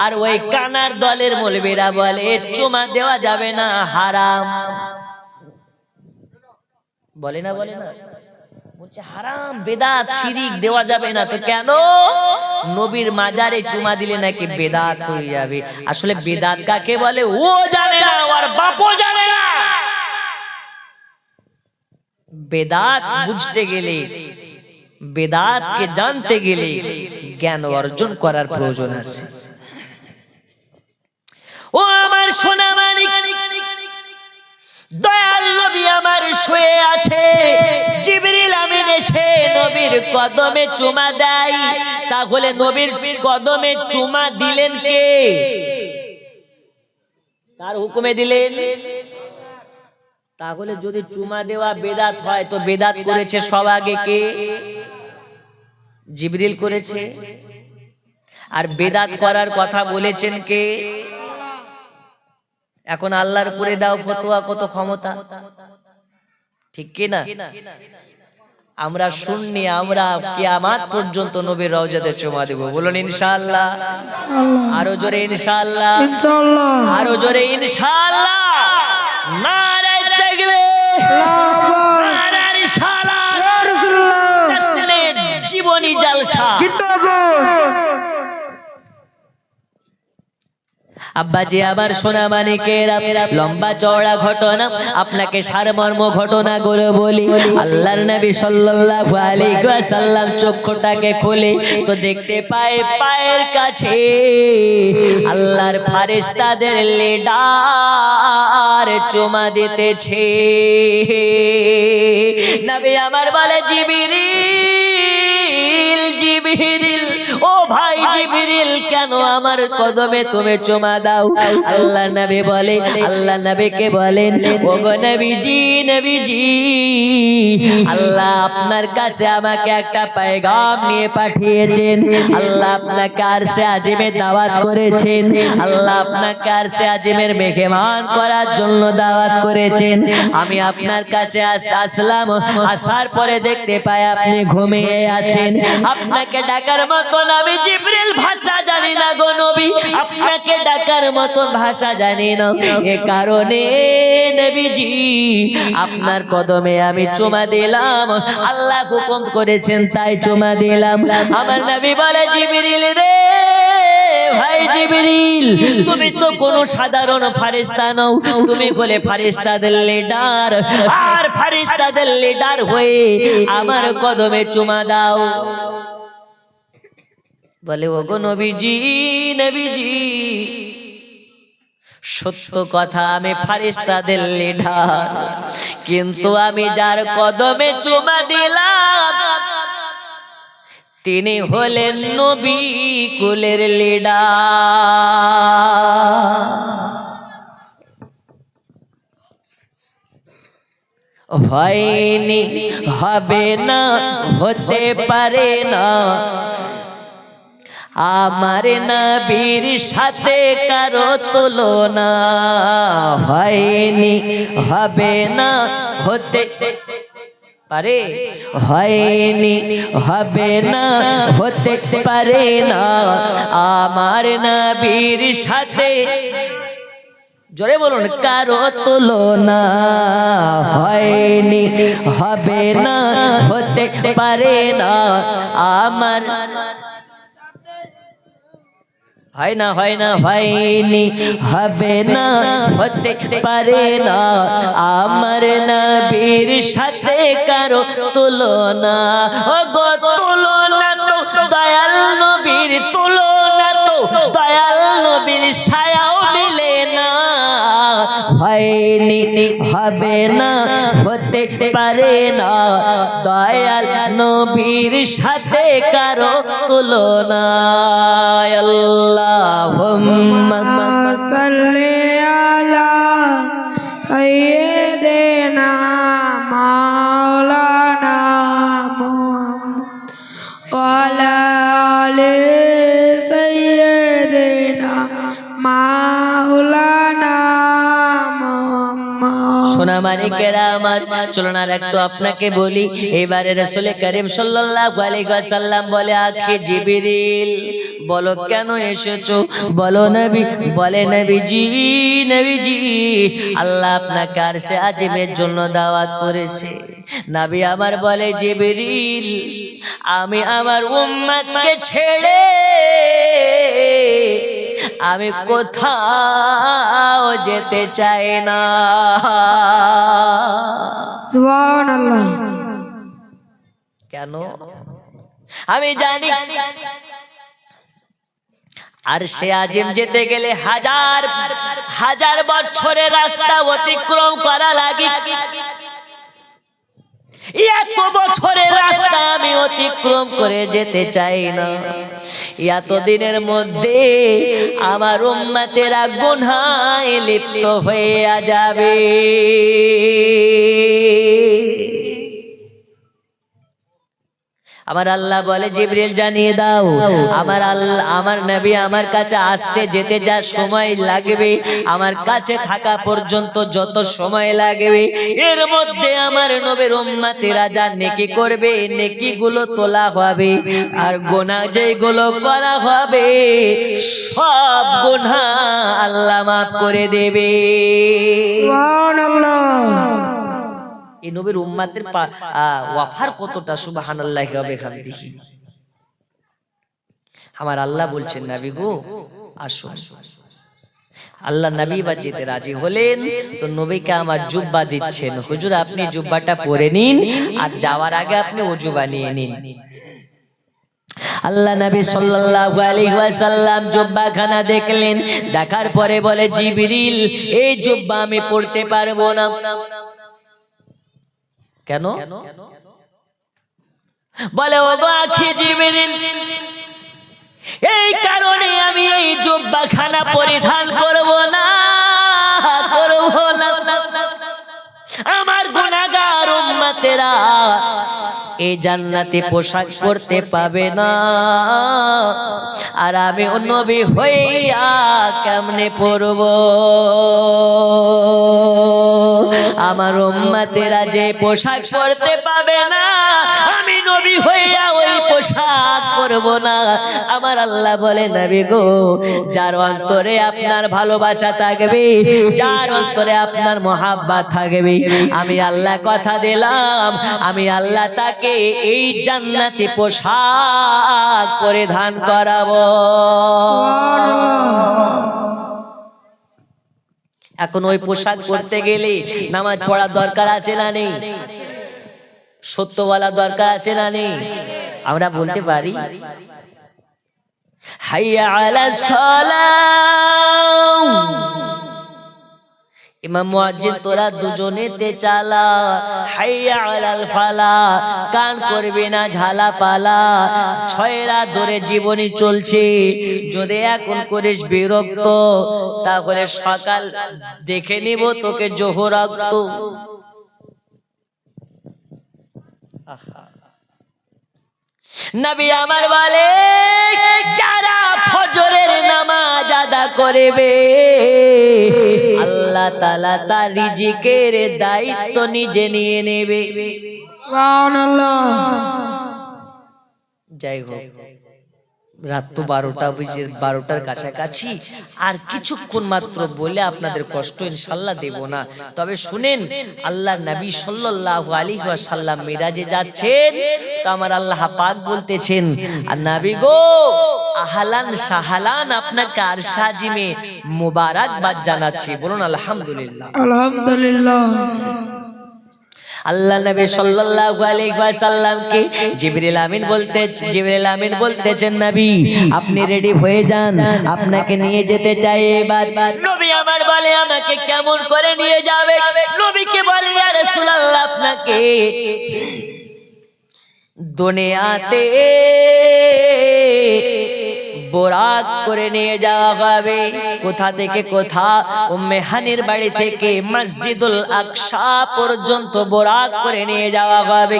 আর ওই কানার দলের মৌলবীরা বলে চুমা দেওয়া যাবে না, হারাম। বলে না বলে না, বলছে হারাম, বেদাত, শিরিক, দেওয়া যাবে না। তো কেন? নবীর মাজারে চুমা দিলে নাকি বেদাত হয়ে যাবে। আসলে বেদাত কাকে বলে ও জানে না, আর বাপও জানে না। বেদাত বুঝতে গেলে, বেদাতকে জানতে গেলে জ্ঞান অর্জন করার প্রয়োজন আছে। ও আমার সোনা মানিক, দয়াল নবী আমার শুয়ে আছে, জিবরিল আমিন এসে নবীর কদমে চুমা দেয়। তাহলে নবীর কদমে চুমা দিলেন কে? তার হুকুমে দিলেন। তাহলে যদি চুমা দেওয়া বেদাত হয় তো বেদাত করেছে সব আগে কে? জিবরিল করেছে। আর বেদাত করার কথা বলেছেন কে? এখন আল্লাহর উপরে দাও ফতোয়া, কত ক্ষমতা, ঠিক কি না? আমরা শুননি, আমরা কিয়ামত পর্যন্ত নবীর রওজাতে চুমা দেব। বলুন ইনশাআল্লাহ। আরো জোরে ইনশাআল্লাহ, ইনশাআল্লাহ। আরো জোরে ইনশাআল্লাহ। নারে তাকবীর, নারে রিসালাত, ইয়া রাসূলুল্লাহ। জাসলেন জীবনী জালসা। আব্বাজি আমার সোনা মানিকেরা, লম্বা চওড়া ঘটনা, আপনাকে সারমর্ম ঘটনাগুলো বলি। আল্লাহর নবী সাল্লাল্লাহু আলাইহি ওয়াসাল্লাম চক্ষুটাকে খুলে তো দেখতে পায় পায়ের কাছে আল্লাহর ফেরেশতাদের লিডার চুমা দিতেছে। নবী আমার বলে জিবরিল, জিবরিল, ও ভাই জিবরিল, কেন আমার কদমে তুমি চুমা দাও? আল্লাহ নবী বলে, আল্লাহ নবীকে বলেন, ওগো নবীজি, নবীজি, আল্লাহ আপনার কাছে আমাকে একটা পেগাম নিয়ে পাঠিয়েছেন। আল্লাহ আপনাকে আরশে আজিমে দাওয়াত করেছেন। আল্লাহ আপনাকে আরশে আজিমের মেহমান করার জন্য দাওয়াত করেছেন। আমি আপনার কাছে আসলাম। আসার পরে দেখতে পাই আপনি ঘুমিয়ে আছেন। আপনাকে ডাকার মতন আমি জিবরিল ভাষা জানি না গো নবী, আপনাকে ডাকার মতন ভাষা জানি না। এ কারণে নবীজি আপনার কদমে আমি চুমা দিলাম। আল্লাহ হুকুম করেছেন তাই চুমা দিলাম। আমার নবী বলে, জিবরিল রে, ভাই জিবরিল, তুমি তো কোনো সাধারণ ফেরেশতা নও, তুমি হলে ফেরেশতাদের লিডার। আর ফেরেশতাদের লিডার হয়ে আমার কদমে চুমা দাও। বলে, ওগো নবীজি, নবীজি, সত্য কথা, আমি ফেরেশতাদের লিডার, কিন্তু আমি যার কদমে চুমা দিলাম তিনি হলেন নবী কুলের লিডার। হয়নি, হবে না, হতে পারে না আমার নবীর সাথে কারো তুলনা। হয়নি, হবে না, হতে পারে, হয়নি, হবে না, হতে পারে না আমার নবীর সাথে, জোরে বলুন, কারো তুলনা। হয়নি, হবে না, হতে পারে না আমার, হয় না, হয় না, হয়নি, হবে না, হতে পারে না আমার নবীর সাথে কারো তুলনা। ও গো তুলনা তো দয়াল নবীর, তুলনা তো দয়াল নবীর ছায়াও মিলে না। হয়নি, হবে না, হতে পারে না দয়াল নবীর সাথে কারো তুলনা। আল্লাহুম্মা সাল্লি আলা সাইয়্যিদিনা মাওলানা মুহাম্মদ ওয়া আলা আলি সাইয়্যিদিনা মাওলানা মুহাম্মদ। সোনা মানিকেরা আমার, চলুন আর একটু আপনাকে বলি। এবারে রাসূল করিম সাল্লাল্লাহু আলাইহি ওয়াসাল্লাম বলে, আখে জিবরিল, বলো কেন এসেছো? বলো নবী, বলে নবীজি, নবীজি, আল্লাহ আপনাকে আরশে আজিমের জন্য দাওয়াত করেছে। নবী আমার বলে, জিবরিল, আমি আমার উম্মতকে ছেড়ে আমি কোথাও যেতে চাই না। সুবহানাল্লাহ। কেন? আমি জানি আর সে আজিম যেতে গেলে হাজার হাজার বছরের রাস্তা অতিক্রম করা লাগে। এত বছরের রাস্তা আমি অতিক্রম করে যেতে চাই না। এত দিনের মধ্যে আমার উম্মতেরা গুনাহে লিপ্ত হয়ে যাবে। আমার আল্লাহ বলে জিবরিল জানিয়ে দাও আমার নবী আমার কাছে আসতে যেতে যা সময় লাগবে, আমার কাছে থাকা পর্যন্ত যত সময় লাগবে, এর মধ্যে আমার নবীর উম্মতেরা যা নেকি করবে নেকিগুলো তোলা হবে, আর গুনাহ যেগুলো করা হবে সব গুনাহ আল্লাহ মাফ করে দেবে। সুবহানাল্লাহ। এই নবীর উম্মতের ওয়াফার কতটা, সুবহানাল্লাহি ওয়া বিহামদিহি। আমার আল্লাহ বলছেন নবী গো আসুন। আল্লাহ নবী বা যেতে রাজি হলেন তো নবীকে আমার জুব্বা দিচ্ছেন, হুজুর আপনি জুব্বাটা পরে নিন আর যাওয়ার আগে আপনি ওযু বানিয়ে নিন। আল্লাহ নবী সাল্লাল্লাহু আলাইহি ওয়াসাল্লাম জুব্বাখানা দেখলেন, দেখার পরে বলে জিবরিল এই জুব্বা আমি পরতে পারবো না। কেন? বলে ওগো আখি জিবরিল, এই কারণে আমি এই জুব্বাখানা পরিধান করব না। আমার গুনাহগার উম্মতেরা এই জান্নাতি পোশাক পরতে পাবে না, আর আমি নবী হইয়া কেমনে পরব? আমার উম্মতেরা যে পোশাক পরতে পাবে না, আমি নবী হইয়া ওই পোশাক পরব না। আমার আল্লাহ বলে নবী গো, যার অন্তরে আপনার ভালোবাসা থাকবে, যার অন্তরে আপনার মহাব্বত থাকবে, আমি আল্লাহ কথা দিলাম আমি আল্লাহ তাকে এই জান্নাতি পোশাক পরিধান করাবো। এখন ওই পোশাক পরতে গেলে নামাজ পড়া দরকার আছে না নেই? সত্য বলা দরকার আছে না নেই? আমরা বলতে পারি হাইয়া আলাস সালাহ, ইমাম মুয়াজ্জিন তোরা দুজনেতে চালা, হাইয়া আলাল ফালা, কান করবি না ঝালা পালা, ছয়রা ধরে জীবনী চলছে, যদি এখন করিস বিরক্ত তাহলে সকাল দেখে নিব তোকে জোহরাক্ত। নবী আমার বলে যারা ফজরের নামাজ আদা করবে আল্লাহ তাআলা তার রিজিকের দায়িত্ব নিজে নিয়ে নেবে। সুবহানাল্লাহ। যাই হোক, রাত তো 12টার কাছাকাছি, আর কিছুক্ষণ মাত্র বলে আপনাদের কষ্ট ইনশাল্লাহ দেব না। তবে শুনেন, আল্লাহর নবী সাল্লাল্লাহু আলাইহি ওয়াসাল্লাম মিরাজে যাচ্ছেন, তো আমার আল্লাহ পাক বলতেছেন আর নবী গো আহলান সাহলান, আপনাকে আরশে আজিমে মুবারকবাদ জানাচ্ছি, বলুন আলহামদুলিল্লাহ। আলহামদুলিল্লাহ। আল্লাহ নবী সাল্লাল্লাহু আলাইহি ওয়াসাল্লামকে জিবরিল আমিন বলতেছেন নবী আপনি রেডি হয়ে যান, আপনাকে নিয়ে যেতে চাই। এবার নবী আমার বলে আমাকে কেমন করে নিয়ে যাবে? নবীকে বলে ইয়া রাসূলুল্লাহ আপনাকে দুনিয়াতে বোরাক করে নিয়ে যাওয়া হবে। কোথা থেকে কোথা? উম্মে হানির বাড়ি থেকে মসজিদুল আকসা পর্যন্ত বোরাক করে নিয়ে যাওয়া হবে।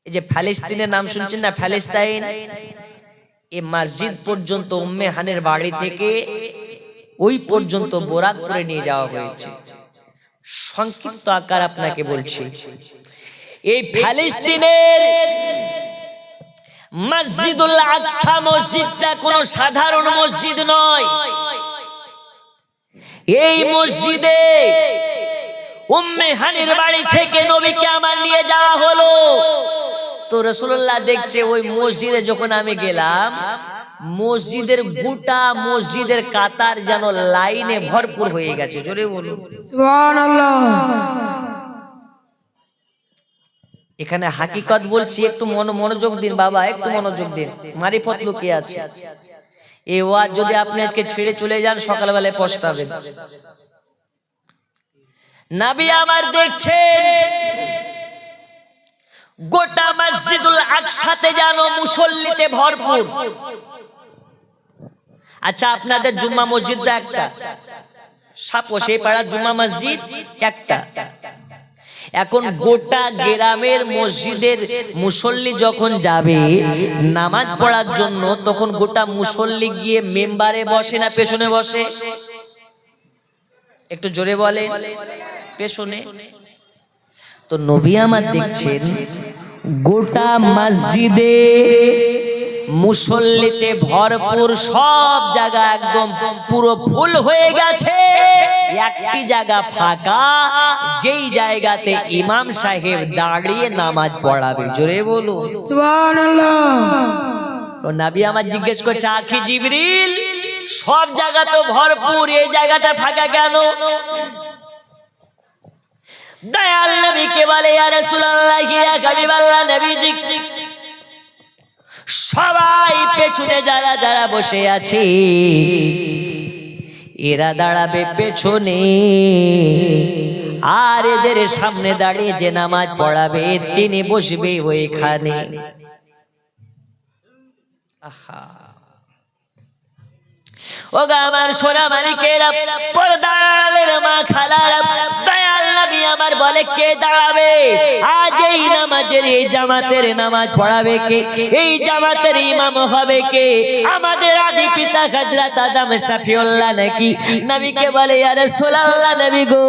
এই যে ফিলিস্তিনের নাম শুনছেন না, ফিলিস্তিন, এই মসজিদ পর্যন্ত উম্মে হানির বাড়ি থেকে ওই পর্যন্ত বোরাক করে নিয়ে যাওয়া হয়েছে। সংক্ষিপ্ত আকার আপনাকে বলছি, এই ফিলিস্তিনের মসজিদুল আকসা মসজিদটা কোনো সাধারণ মসজিদ নয়। এই মসজিদে উম্মে হানির বাড়ি থেকে নবীকে আমার নিয়ে যাওয়া হলো। তো রাসূলুল্লাহ দেখছে ওই মসজিদে যখন আমি গেলাম, মসজিদের গোটা মসজিদের কাতার যেন লাইনে ভরপুর হয়ে গেছে। জোরে বলুন সুবহানাল্লাহ। এখানে হাকিকত বলছি, একটু মনোযোগ দিন বাবা, একটু মনোযোগ দিন, মারিফত লুকিয়ে আছে। এই ওয়াজ যদি আপনি আজকে ছেড়ে চলে যান সকালবেলায় পস্তাবেন। নবী আমার দেখছেন গোটা মসজিদুল আকসাতে যেন মুসল্লিতে ভরপুর। আচ্ছা আপনাদের জুম্মা মসজিদটা একটা, সাপোস এই পাড়ার জুম্মা মসজিদ একটা, এখন গোটা গ্রামের মসজিদের মুসল্লি যখন যাবে নামাজ পড়ার জন্য, তখন গোটা মুসল্লি গিয়ে মেম্বারে বসে না পেছনে বসে? একটু জোরে বলে। পেছনে। তো নবী আমার দেখছেন গোটা মসজিদে মুসল্লিতে ভরপুর, সব জায়গা একদম পুরো ফুল হয়ে গেছে, একটি জায়গা ফাঁকা, যেই জায়গাতে ইমাম সাহেব দাঁড়িয়ে নামাজ পড়াবে। জোরে বলুন সুবহানাল্লাহ। তো নবী আমার জিজ্ঞেস করছে, আখি জিবরিল, সব জায়গা তো ভরপুর, এই জায়গাটা ফাঁকা কেন? দয়াল নবীকে বলে, ইয়া রাসূলুল্লাহ, ইয়া হাবিবাল্লাহ, নবীজি, সবাই পেছনে যারা যারা বসে আছে এরা দাঁড়াবে পেছনে, আর এদের সামনে দাঁড়িয়ে যে নামাজ পড়াবে তিনি বসবে ওইখানে। আহা, ওগো আমার সোনা মানিকেরা, পর্দার মা খালারা, দয়াল নবী আমার বলে, কে দাঁড়াবে আজ এই নামাজের, এই জামাতের নামাজ পড়াবে কে? এই জামাতের ইমাম হবে কে? আমাদের আদি পিতা হযরত আদম শফিউল্লাহ নাকি? নবীকে বলে, ইয়া রাসূলুল্লাহ, নবী গো,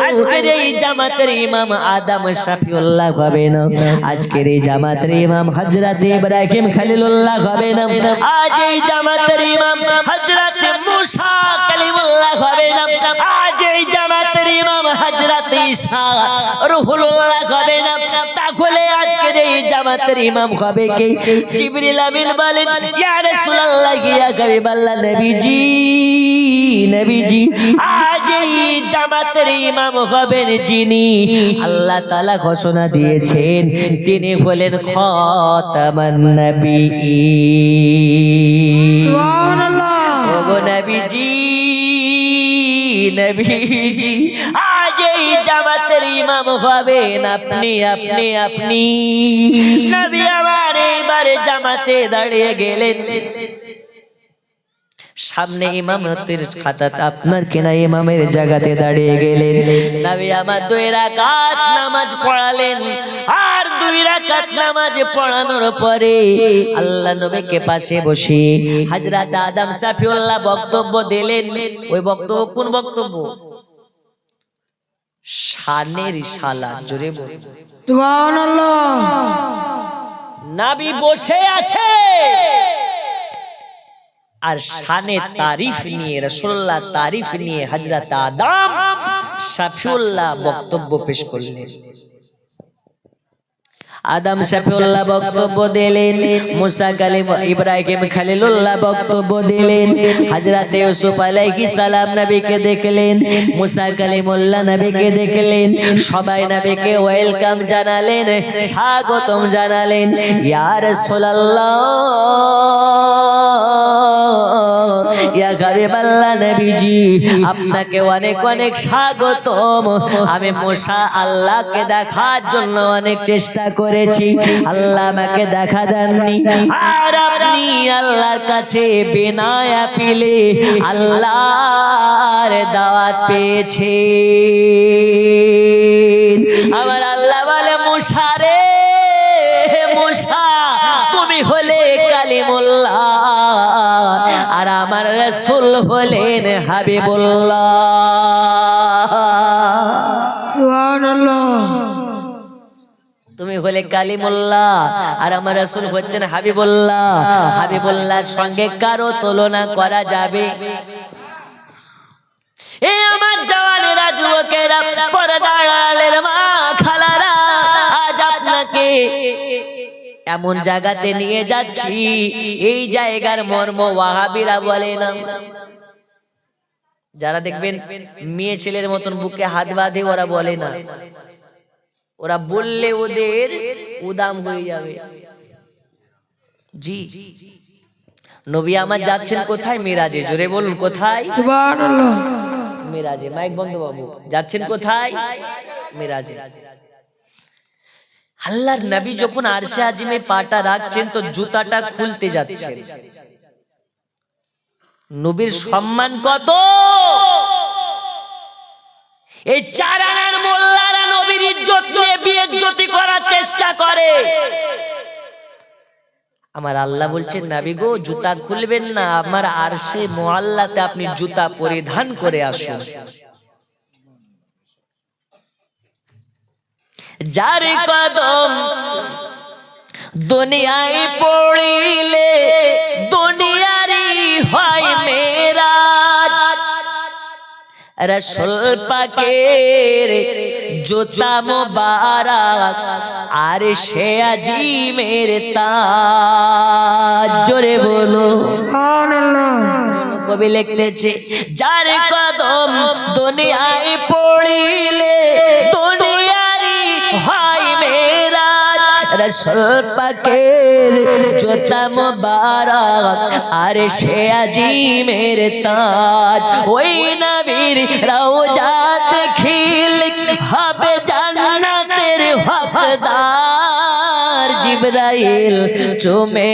আজকের এই জামাতের ইমাম আদম শফিউল্লাহ হবে না, আজকের এই জামাতের ইমাম হযরত ইব্রাহিম খলিলুল্লাহ হবে না, আজ এই জামাতের ইমাম হযরত মুসা কালিমুল্লাহ হবে না, আজ এই জামাতের ইমাম হযরত ঈসা রূহুল্লাহ হবে না, তাহলে আজকের এই জামাতের ইমাম হবে কে? জিবরিল আমিন বলেন, ইয়া রাসূলুল্লাহ, ইয়া হাবিবাল্লাহ, নবীজি, নবীজি, আজ এই জামাতের ইমাম হবেন যিনি আল্লাহ তাআলা ঘোষণা দিয়েছেন, তিনি হলেন খাতামান নবিয়্যিন। সুবহানাল্লাহ। ওগো নবীজি, নবীজি, আজ এই জামাতের ইমাম হবেন আপনি, আপনি, আপনি। নবী আমার এইবারে জামাতে দাঁড়িয়ে গেলেন, সামনে ইমামতের খাতাত আপনার কেনা ইমামের জায়গাতে দাঁড়িয়ে গেলেন। নবী আমার 2 রাকাত নামাজ পড়ালেন, আর 2 রাকাত নামাজ পড়ানোর পরে আল্লাহ নবীকে পাশে বসে হযরত আদম শফিউল্লাহ বক্তব্য দিলেন। ওই বক্তব্য কোন বক্তব্য? শানের রিসালাত। জোরে বল সুবহানাল্লাহ। নবী বসে আছে আর শানে তারিফ নিয়ে, রাসূলুল্লাহ তারিফ নিয়ে হযরত আদম শফিউল্লাহ বক্তব্য পেশ করলেন। আদম শফিউল্লাহ বক্তব্য দিলেন, মুসা কালিম ইব্রাহিম খলিলুল্লাহ বক্তব্য দিলেন, হযরত ইউসুফ আলাইহিস সালাম নবীকে দেখলেন, মুসা কালিমুল্লাহ নবীকে দেখলেন, সবাই নবীকে ওয়েলকাম জানালেন, স্বাগতম জানালেন। ইয়া রাসূলুল্লাহ, ইয়া হাবিবাল্লাহ, নবীজি, আপনাকে অনেক অনেক স্বাগতম। আমি মুসা আল্লাহকে দেখার জন্য অনেক চেষ্টা করেছি, আল্লাহ আমাকে দেখা দেননি, আর আপনি আল্লাহর কাছে বিনা আপিলে আল্লাহর দাওয়াত পেয়েছেন। আমার আল্লাহ বলে, মুসা রে, মুসা, তুমি হলে কালিমুল্লাহ, আর আমার রাসূল হলেন হাবিবুল্লাহ। সুবহানাল্লাহ। তুমি হলে কালিমুল্লাহ, আর আমার রাসূল হচ্ছেন হাবিবুল্লাহ। হাবিবুল্লাহর সঙ্গে কারো তুলনা করা যাবে? এ আমার জওয়ানেরা, যুবকেরা, পর্দার আড়ালের মা খালারা, আজ আপনাকে এমন জায়গাতে নিয়ে যাচ্ছি, এই জায়গার মর্ম ওয়াহাবিরা বলে না। যারা দেখবেন মেয়ে ছেলের মতন বুকে হাত বাঁধে, ওরা বলে না, ওরা বললে ওদের উদাম হয়ে যাবে। জি, নবী আমার যাচ্ছেন কোথায়? মিরাজে। জোরে বলুন, কোথায়? সুবহানাল্লাহ। মিরাজে। মাইক বন্ধ বাবু। যাচ্ছেন কোথায়? মিরাজে। আল্লাহর নবী যখন আরশে আজিমে পাটা রাখছেন তো জুতাটা খুলতে যাচ্ছেন। নবীর সম্মান কত! এই চার আনার মোল্লারা নবীর ইজ্জত নিয়ে বেইজ্জতি করার চেষ্টা করে। আমার আল্লাহ বলছেন নবী গো জুতা খুলবেন না, আমার আরশে মুআল্লাতে আপনি জুতা পরিধান করে আসুন। যার কদম দুনিয়ায় পড়িলে দুনিয়ারি হয় মেরাজ, রাসূল পাকের জুতা মুবারক আরশে আজিমের তাজ। জোরে বলো সুবহানাল্লাহ। কবি লিখতেছে যার কদম দুনিয়ায় পড়িলে দুনিয়ারি হয় মেরাজ, রাসূল পাকের জুতা মুবারক আরশে আজিমের তাজ। ওই নবীর রওজা দেখিলে হবে জান্নাতের হকদার, জিবরাইল চুমে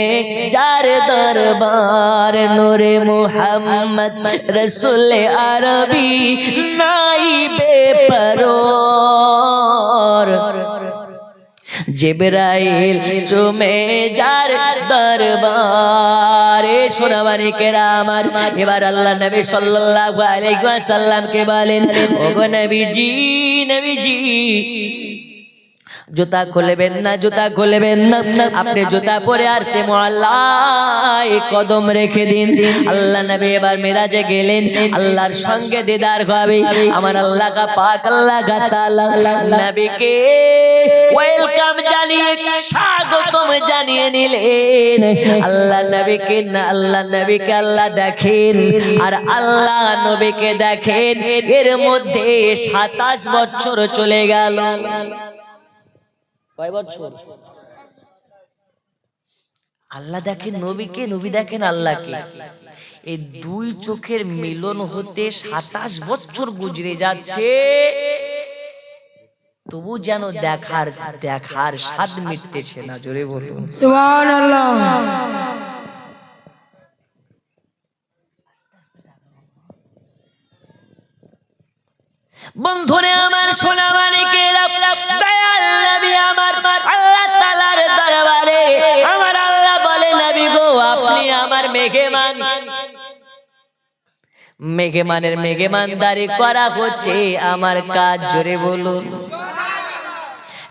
যার দরবার, নূরে মুহাম্মদ রাসূল আরবি নাইবে পরর, জিবরাইল চুমে যার দরবারে। সোনামানি কেরামার এবার আল্লাহ নবী সাল্লাল্লাহু আলাইহি ওয়াসাল্লামকে বলেন ওগো নবীজি, নবীজি জুতা খুলবেন না, জুতা খুলবেন না, আপনি জুতা পরে আরশে মুআল্লায় কদম রেখে দিন। আল্লাহ নবী এবার মিরাজে গেলেন, আল্লাহর সঙ্গে দিদার হবে। আমার আল্লাহ কা পাক আল্লাহ কা তাআলা নবীকে ওয়েলকাম জানিয়ে স্বাগতম জানিয়ে নিলেন। আল্লাহ নবীকে না, আল্লাহ নবীকে আল্লাহ দেখেন আর আল্লাহ নবীকে দেখেন, এর মধ্যে 27 বছর চলে গেল। কয় বছর? আল্লাহ দেখেন নবীকে, নবী দেখেন আল্লাহকে। এই দুই চোখের মিলন হতে 27 বছর গুজরে যাচ্ছে, তবু যেন দেখার দেখার স্বাদ মিটতেছে না। জোরে বলুন সুবহানাল্লাহ। বন্ধুরে আমার, সোনা মানিকেরা, দয়াল নবী আমার আল্লাহ তাআলার দরবারে আমার আল্লাহ বলে নবী গো আপনি আমার মেঘেমান, মেঘেমানের মেঘেমানদারি করা হচ্ছে আমার কাজ। জোরে বলুন।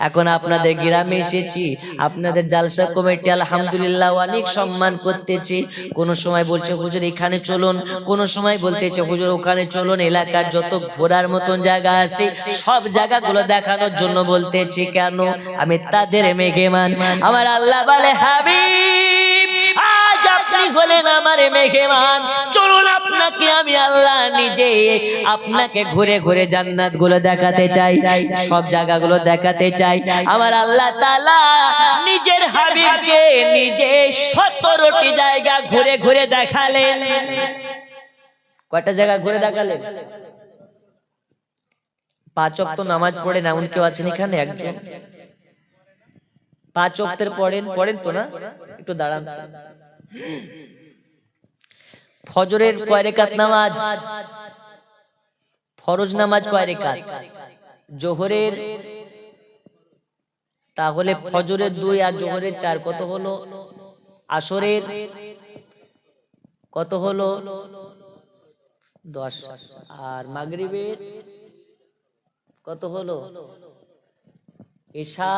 এখন আপনাদের গ্রামে এসেছি, আপনাদের জালসা কমিটি আলহামদুলিল্লাহ অনেক সম্মান করতেছে। কোন সময় বলছে হুজুর এখানে চলুন, কোন সময় বলতেছে হুজুর ওখানে চলুন। এলাকার যত ঘোরার মতন জায়গা আছে সব জায়গাগুলো দেখানোর জন্য বলতেছি। কেন? আমি তাদের মেঘেমান। আমার আল্লাহ বলে হাবিব আজ আপনি হলেন আমার মেঘেমান, চলুন আপনাকে আমি আল্লাহ নিজে আপনাকে ঘুরে ঘুরে জান্নাত গুলো দেখাতে চাই, সব জায়গাগুলো দেখাতে চাই। আমার আল্লাহ তাআলা নিজের হাবিবকে নিজে 17টি জায়গা ঘুরে ঘুরে দেখালেন। কয়টা জায়গা ঘুরে দেখালেন? 5 ওয়াক্ত নামাজ পড়েন এমন কেউ আছেন এখানে? একজন 5 ওয়াক্তের পড়েন তো না? একটু দাঁড়ান। ফজরের কয় রাকাত নামাজ? ফরজ নামাজ কয় রাকাত? জোহরের, তাহলে ফজরের 2 আর জোহরের 4 কত হলো? আসরের কত হলো? 10। আর মাগরিবের কত হলো? এশা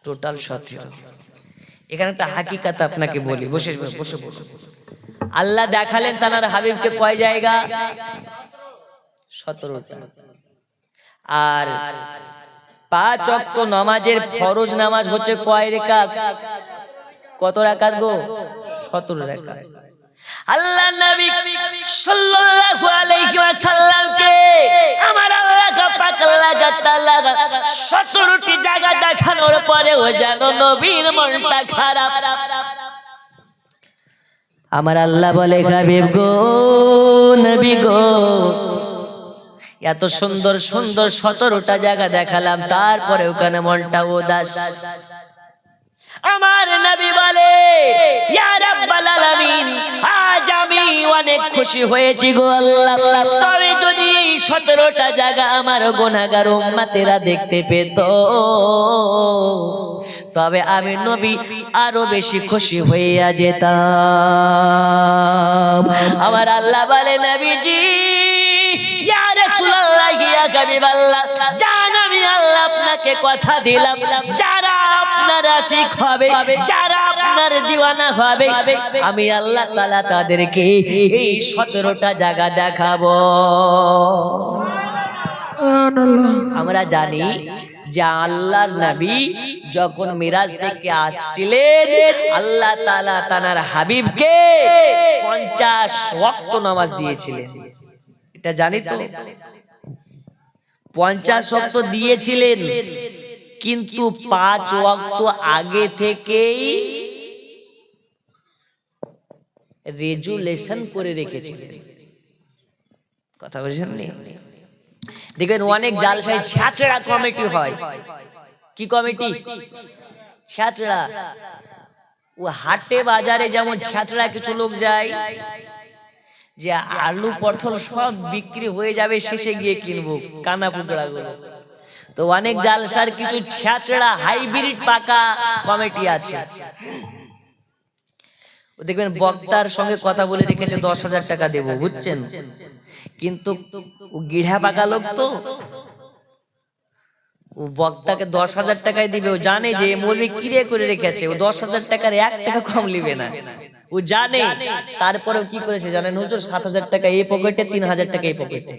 টোটাল 17। এখানে একটা হাকিকাত আপনাকে বলি, বসে বসে বসে। আল্লাহ দেখালেন তার হাবিবকে কয় জায়গা? 17টা। আর 5 ওয়াক্ত নামাজের ফরজ নামাজ হচ্ছে কয় রাকাত? কত রাকাত গো? 17 রাকাত। আল্লাহ নবী সাল্লাল্লাহু আলাইহি ওয়াসাল্লামকে আমার আল্লাহ পাক আল্লাহ তাআলা 17টি জায়গা দেখানোর পরেও যেন নবীর মনটা খারাপ। আমার আল্লাহ বলে হাবিব গো, নবী গো, এত সুন্দর সুন্দর 17টা জায়গা দেখালাম, তারপরে ওখানে মনটা উদাস। আমার নবী বলে ইয়া রাব্বাল আলামিন আজ আমি অনেক খুশি হয়েছি গো আল্লাহ, তবে যদি 17টা জায়গা আমার গুনাহগার উম্মতেরা দেখতে পেত তবে আমি নবী আরো বেশি খুশি হইয়া যেতাম। আমার আল্লাহ বলে নবীজি ইয়া রাসূলুল্লাহ ইয়া হাবিবাল্লাহ, জান আমি আল্লাহ আপনাকে কথা দিলাম যারা আপনার আশিক হবে, যারা আপনার দিওয়ানা হবে, আমি আল্লাহ তাআলা তাদেরকে এই 17টা জায়গা দেখাবো। আমরা জানি যে আল্লাহর নবী যখন মিরাজ থেকে আসছিলেন আল্লাহ তাআলা তার হাবিবকে 50 ওয়াক্ত নামাজ দিয়েছিলেন। এটা জানি তো 50 ওয়াক্ত দিয়েছিলেন, কিন্তু 5 ওয়াক্ত আগে থেকেই রেজুলেশন করে রেখেছিলেন। কথা বুঝছেন নি? দেখবেন অনেক জালসায় ছ্যাচড়া কমিটি হয়। কি কমিটি? ছ্যাচড়া। ও হাটে বাজারে যেমন ছ্যাচড়া কিছু লোক যায় যে আলু পটল সব বিক্রি হয়ে যাবে, শেষে গিয়ে কিনবো কানা পুকড়া গুলো। তো অনেক জালসার কিছু ছ্যাচড়া হাইব্রিড পাকা কমিটি আছে। ও দেখবেন বক্তার সঙ্গে কথা বলে রেখেছে 10,000 টাকা দেবো, বুঝছেন, কিন্তু ও গিড়া পাকা লোক তো ও বক্তাকে 10,000 টাকায় দিবে। ও জানে যে মৌলবি কিরে করে রেখেছে, ও 10,000 টাকার 1 টাকা কম নিবে না, ও জানে। তারপরেও কি করেছে জানেন হুজুর? 7,000 টাকা এই পকেটে, 3,000 টাকা এই পকেটে।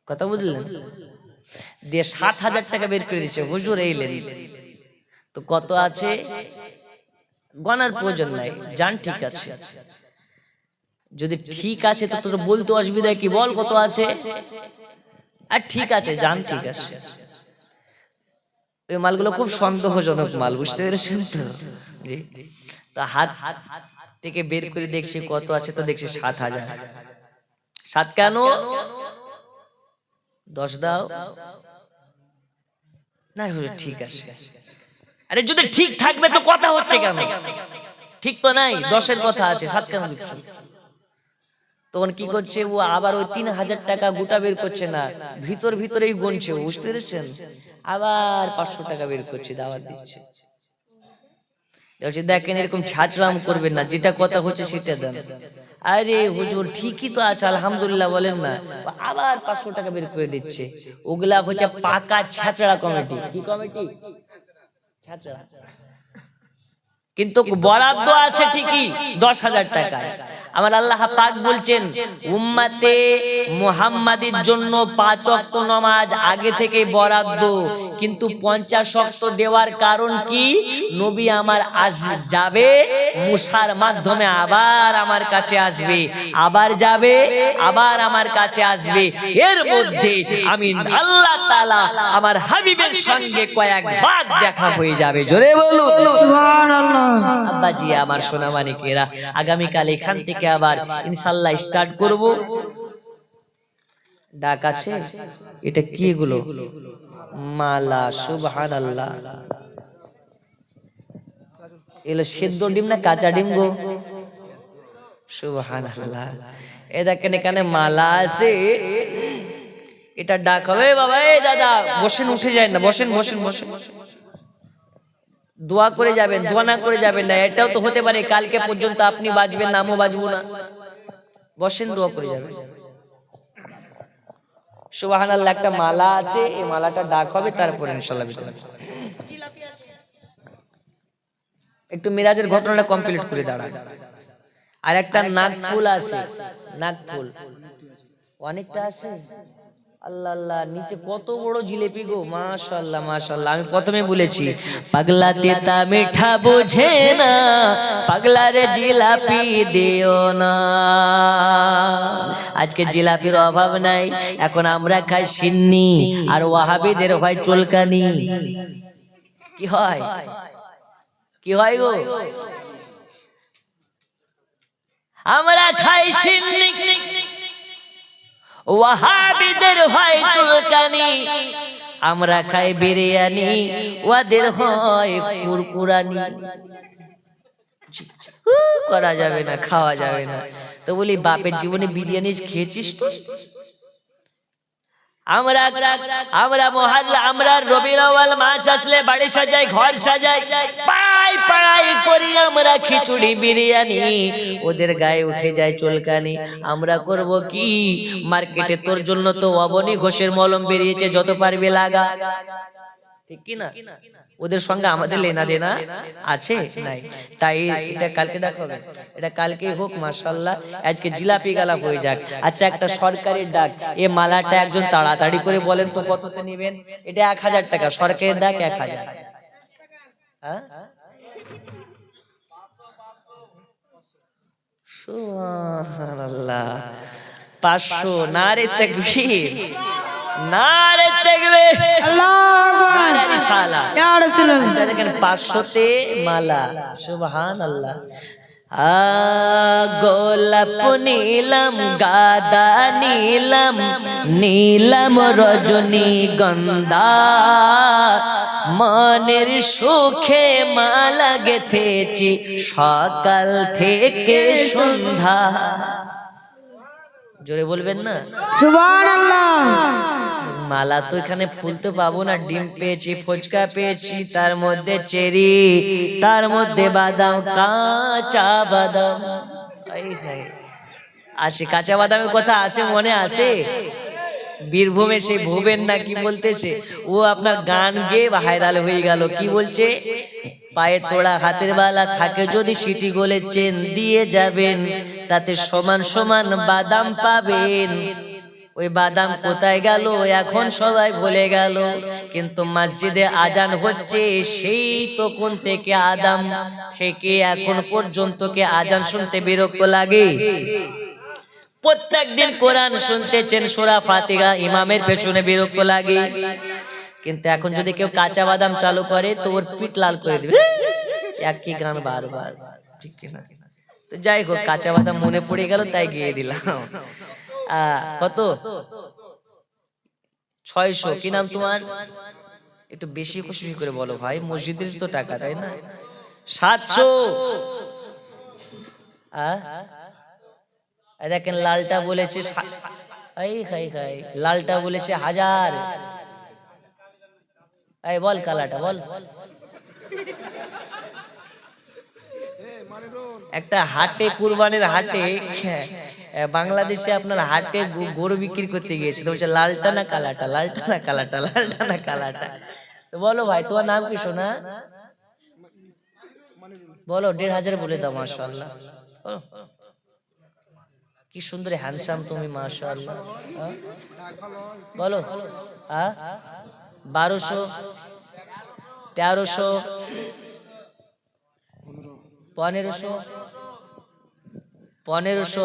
কথা বুঝলেন? দিয়ে 7,000 টাকা বের করে দিচ্ছে, হুজুর এইলেন। তো কত আছে গনার প্রয়োজন নাই, জান ঠিক আছে। যদি ঠিক আছে তো তোর বলতে অসুবিধা কি? বল কত আছে। আর ঠিক আছে জান, ঠিক আছে। ওই মালগুলো খুব সন্দেহজনক মাল, বুঝতে পেরেছেন তো? তো হাত থেকে বের করে দেখছি কত আছে, তো দেখছি 7,000। 7 কেন? 10 দাও না। ঠিক আছে। আরে যদি ঠিক থাকবে তো কথা হচ্ছে কেন? ঠিক তো নাই, 10-এর কথা আছে, 7 কেন দিচ্ছ? তখন কি করছে ও? আবার ওই 3,000 টাকা গোটা বের করছে না, ভিতরেই গুনছে, বুঝতে পেরেছেন? আবার 500 টাকা বের করছে, দাওয়াত দিচ্ছে। দেখেন এরকম ছাচরাম করবেন না, যেটা কথা হচ্ছে সেটা দেন। আরে হুজুর ঠিকই তো আছে আলহামদুলিল্লাহ বলেন না, আবার 500 টাকা বের করে দিচ্ছে। ওগুলা হচ্ছে পাকা ছাচড়া কমিটি। কি কমিটি? ছাচড়া। কিন্তু বরাদ্দ আছে ঠিকই 10,000 টাকায়। আমার আল্লাহ পাক বলছেন উম্মতে মুহাম্মাদির জন্য 5 ওয়াক্ত নামাজ আগে থেকে বরাদ্দ, কিন্তু 50 ওয়াক্ত দেওয়ার কারণ কি? নবী আমার যাবে মুসার মাধ্যমে, আবার আমার কাছে আসবে, আবার যাবে, আবার আমার কাছে আসবে। এর মধ্যে আমি আল্লাহ তাআলা আমার হাবিবের সঙ্গে কয়েকবার দেখা হয়ে যাবে। জোরে বলুন সুবহানাল্লাহ। আব্বাজি আমার সোনা মানিকেরা, আগামীকাল এখান থেকে আবার ইনশাআল্লাহ স্টার্ট করব। ডাক আছে? এটা কি এগুলো? মালা। সুবহানাল্লাহ। এগুলো সেদ্ধ ডিম না কাঁচা ডিম গো? সুবহানাল্লাহ। এ দেখেন এখানে মালা আছে, এটা ডাক হবে। বাবা এই দাদা বসেন, উঠে যায় না, বসেন বসেন বসেন। দোয়া করে যাবেন, দোয়া না করে যাবেন না। এটাও তো হতে পারে কালকে পর্যন্ত আপনি বাঁচবেন না, আমিও বাঁচবো না। বসেন, দোয়া করে যাবেন। সুবহানাল্লাহ। একটা মালা আছে, এই মালাটা ডাক হবে, তারপরে ইনশাআল্লাহ একটু মিরাজের ঘটনাটা কমপ্লিট করে দাঁড়ান। আর একটা নাক ফুল আছে, নাক ফুল অনেকটা আছে। আল্লাহ আল্লাহ, নিচে কত বড় জিলেপি গো, মাশাআল্লাহ মাশাআল্লাহ। আমি প্রথমে বলেছি পাগলা তেতা মিঠা বোঝে না, পাগলারে জিলাপি দিও না। আজকে জিলাপির অভাব নাই, এখন আমরা খাই সিন্নি, আর ওয়াহাবিদের হয় চুলকানি। কি হয়? কি হয় গো? আমরা খাই সিন্নি, ওয়াহাবিদের হয় চুলকানি। আমরা খাই বিরিয়ানি, ওদের হয় কুরকুরানি, করা যাবে না, খাওয়া যাবে না। তো বলি বাপের জীবনে বিরিয়ানি খেয়েছিস তো? আমরা রবিউল আউয়াল মাস আসলে বাড়ি সাজাই, ঘর সাজাই, পাড়াই করি আমরা খিচুড়ি বিরিয়ানি, ওদের গায়ে উঠে যায় চুলকানি। আমরা করব কি? মার্কেটে তোর জন্য তো অবনী ঘোষের মলম বেরিয়েছে, যত পারবি লাগা, ঠিক কি না? ওদের সঙ্গে আমাদের লেনা দেনা আছে নাই? তাই এটা কালকে দেখো, এটা কালকে হোক মাশাআল্লাহ, আজকে জিলাপি গালাপ হয়ে যাক। আচ্ছা, একটা সরকারি ডাক, এই মালাটা একজন তাড়াতাড়ি করে বলেন তো কততে নেবেন? এটা 1000 টাকা, সরকারি ডাক 1000। হ্যাঁ, সুবহানাল্লাহ, 500। নারে তাকবীর, নারে তাকবীর, আল্লাহু আকবার, নারে রিসালাত। ইয়া রাসূলুল্লাহ। আচ্ছা দেখেন, 500তে মালা, সুবহানাল্লাহ। গোলাপ নীলম, গাদা নীলম, নীলম রজনীগন্ধা, মনের সুখে মালা গেথেছি সকাল থেকে সন্ধ্যা। জোরে বলবেন না সুবহানাল্লাহ। মালা তো এখানে ফুল তো পাবো না, ডিম পেয়েছি, ফুচকা পেয়েছি, তার মধ্যে চেরি, তার মধ্যে বাদাম, কাঁচা বাদাম। আসে কাঁচা বাদামের কথা আসে, মনে আসে? বীরভূমে সে ভুবেন না কি বলতেছে, ও আপনার গান গেয়ে ভাইরাল হয়ে গেল। কি বলছে? পায়ে তোড়া হাতের বালা থাকে যদি সিটি গোলে চেন দিয়ে যাবেন, তাতে সমান সমান বাদাম পাবেন। ওই বাদাম কোথায় গেল এখন সবাই ভুলে গেল, কিন্তু মসজিদে আজান হচ্ছে সেই তখন থেকে আদাম থেকে এখন পর্যন্ত কে আজান শুনতে বিরক্ত লাগে? প্রত্যেকদিন কোরআন শুনতেছেন, সূরা ফাতিহা, ইমামের পেছনে বিরক্ত লাগে। কিন্তু এখন যদি কেউ কাঁচা বাদাম চালু করে তো ওর পিঠ লাল করে দিবে, একই গান বারবার, ঠিক কিনা? তো যাই হোক, কাঁচা বাদাম মনে পড়ে গেল তাই গিয়ে দিলাম। কত? 600। কি নাম তোমার? একটু বেশি খুশি করে বলো ভাই, মসজিদের তো টাকা, তাই না? 700। দেখেন, লালটা বলেছে লালটা বলেছে 1000। এই বল কালাটা বল। একটা হাটে, কুরবানির হাটে, বাংলাদেশে আপনার হাটে গরু বিক্রি করতে গিয়েছে, তো বলছে লালটা না কালাটা, লালটা না কালাটা, লালটা না কালাটা। তো বলো ভাই, তোমার নাম কি সোনা? বলো, 1500 বলে দাও। মাশাআল্লাহ, কি সুন্দর হ্যান্ডসাম তুমি, মাশাআল্লাহ। বলো, 1200, 1300, 1500, 1500,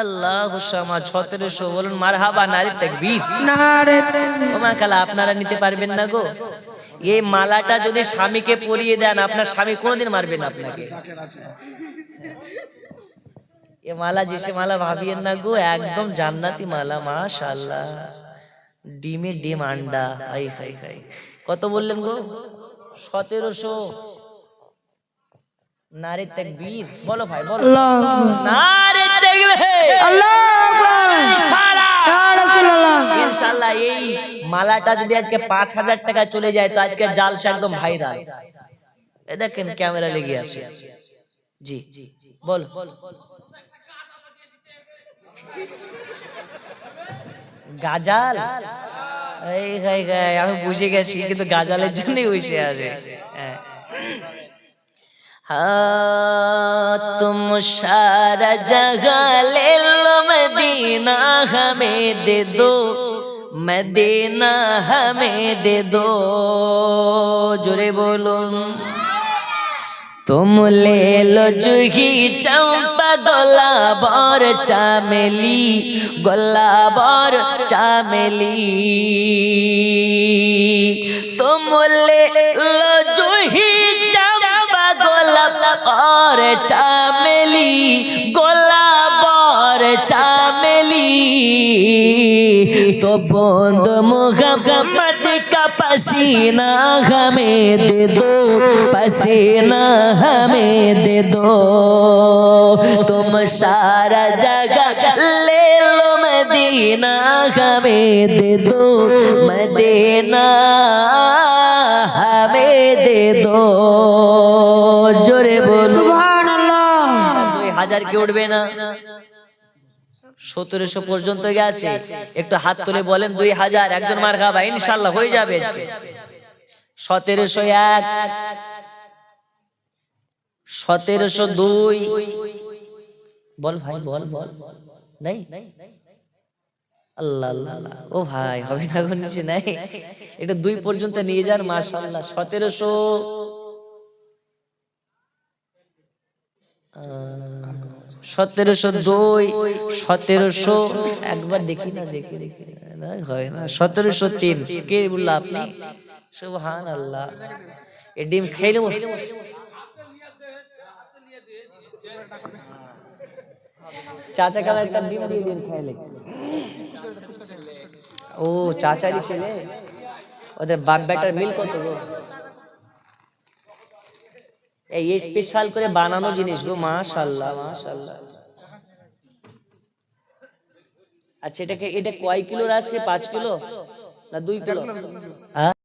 আল্লাহু সামাদ, 1700। বলুন মারহাবা, নারে তাকবীর, নারে তাকবীর। ওমা খালা, আপনারা নিতে পারবেন না গো? এই মালাটা যদি স্বামীকে পরিয়ে দেন, আপনার স্বামী কোনোদিন মারবে না আপনাকে। এ মালা, যে মালা ভাবিয়েন না গো, একদম জান্নাতি মালা, মাশাআল্লাহ। ডিমে ডিম আন্ডা, আই খাই খাই। কত বললেন গো? 1700। নারে তাকবীর, বলো ভাই বলো, আল্লাহু আকবার, নারে তাকবীর, আল্লাহু আকবার, ইয়া রাসূলুল্লাহ। ইনশাআল্লাহ এই মালাটা যদি আজকে 5000 টাকা চলে যায় তো আজকে জালসা একদম ভাইরাল। এ দেখেন ক্যামেরা লেগে আছে। জি বল। গাজাল, এই গাই গাই, আমি বুঝে গেছি, কিন্তু গাজালের জন্যই বসে আছে। तुम सारा जगह ले लो, मदीना हमें दे दो, मदीना हमें दे दो। जोरे बोलो। तुम ले लो जूही चंपा, गुलाब और चामेली, गुलाब और चामेली। तुम ले लो जूही चंपा, गुलाब और चामेली, गुलाब और चामेली। तो बूंद मोहम्मद का पसीना हमें दे दो, पसीना हमें दे दो, तुम सारा जगह ले लो, मदीना हमें दे दो, मदीना हमें दे दो। जोरे बोलो সুবহানাল্লাহ। 2000 কি উঠবে না? 1700 পর্যন্ত গেছে। একটু হাত তুলে বলেন 2000। একজন মারহাবা, ইনশাআল্লাহ হয়ে যাবে আজকে। 1701, 1702, বল ভাই বল বল, নাই আল্লাহ আল্লাহ আল্লাহ। ও ভাই হবে না গো, নিচে নাই, এটা 2 পর্যন্ত নিয়ে যান মাশাআল্লাহ। 1700, 1702, 1700, একবার দেখি না, দেখি দেখি না, হয় না। 1703 কে বললো আপনি? সুবহানাল্লাহ। এই ডিম খেয়ে নেবো। চাচা কাল একটা ডিম দিয়ে দিন খাইলে। ও চাচারই ছেলে, ওদের বাপ বেটার মিল কত গো? এই স্পেশাল করে বানানো জিনিস গো, মাশাআল্লাহ মাশাআল্লাহ। আচ্ছা এটা কয় কিলোর আছে? 5 কিলো না 2 কিলো?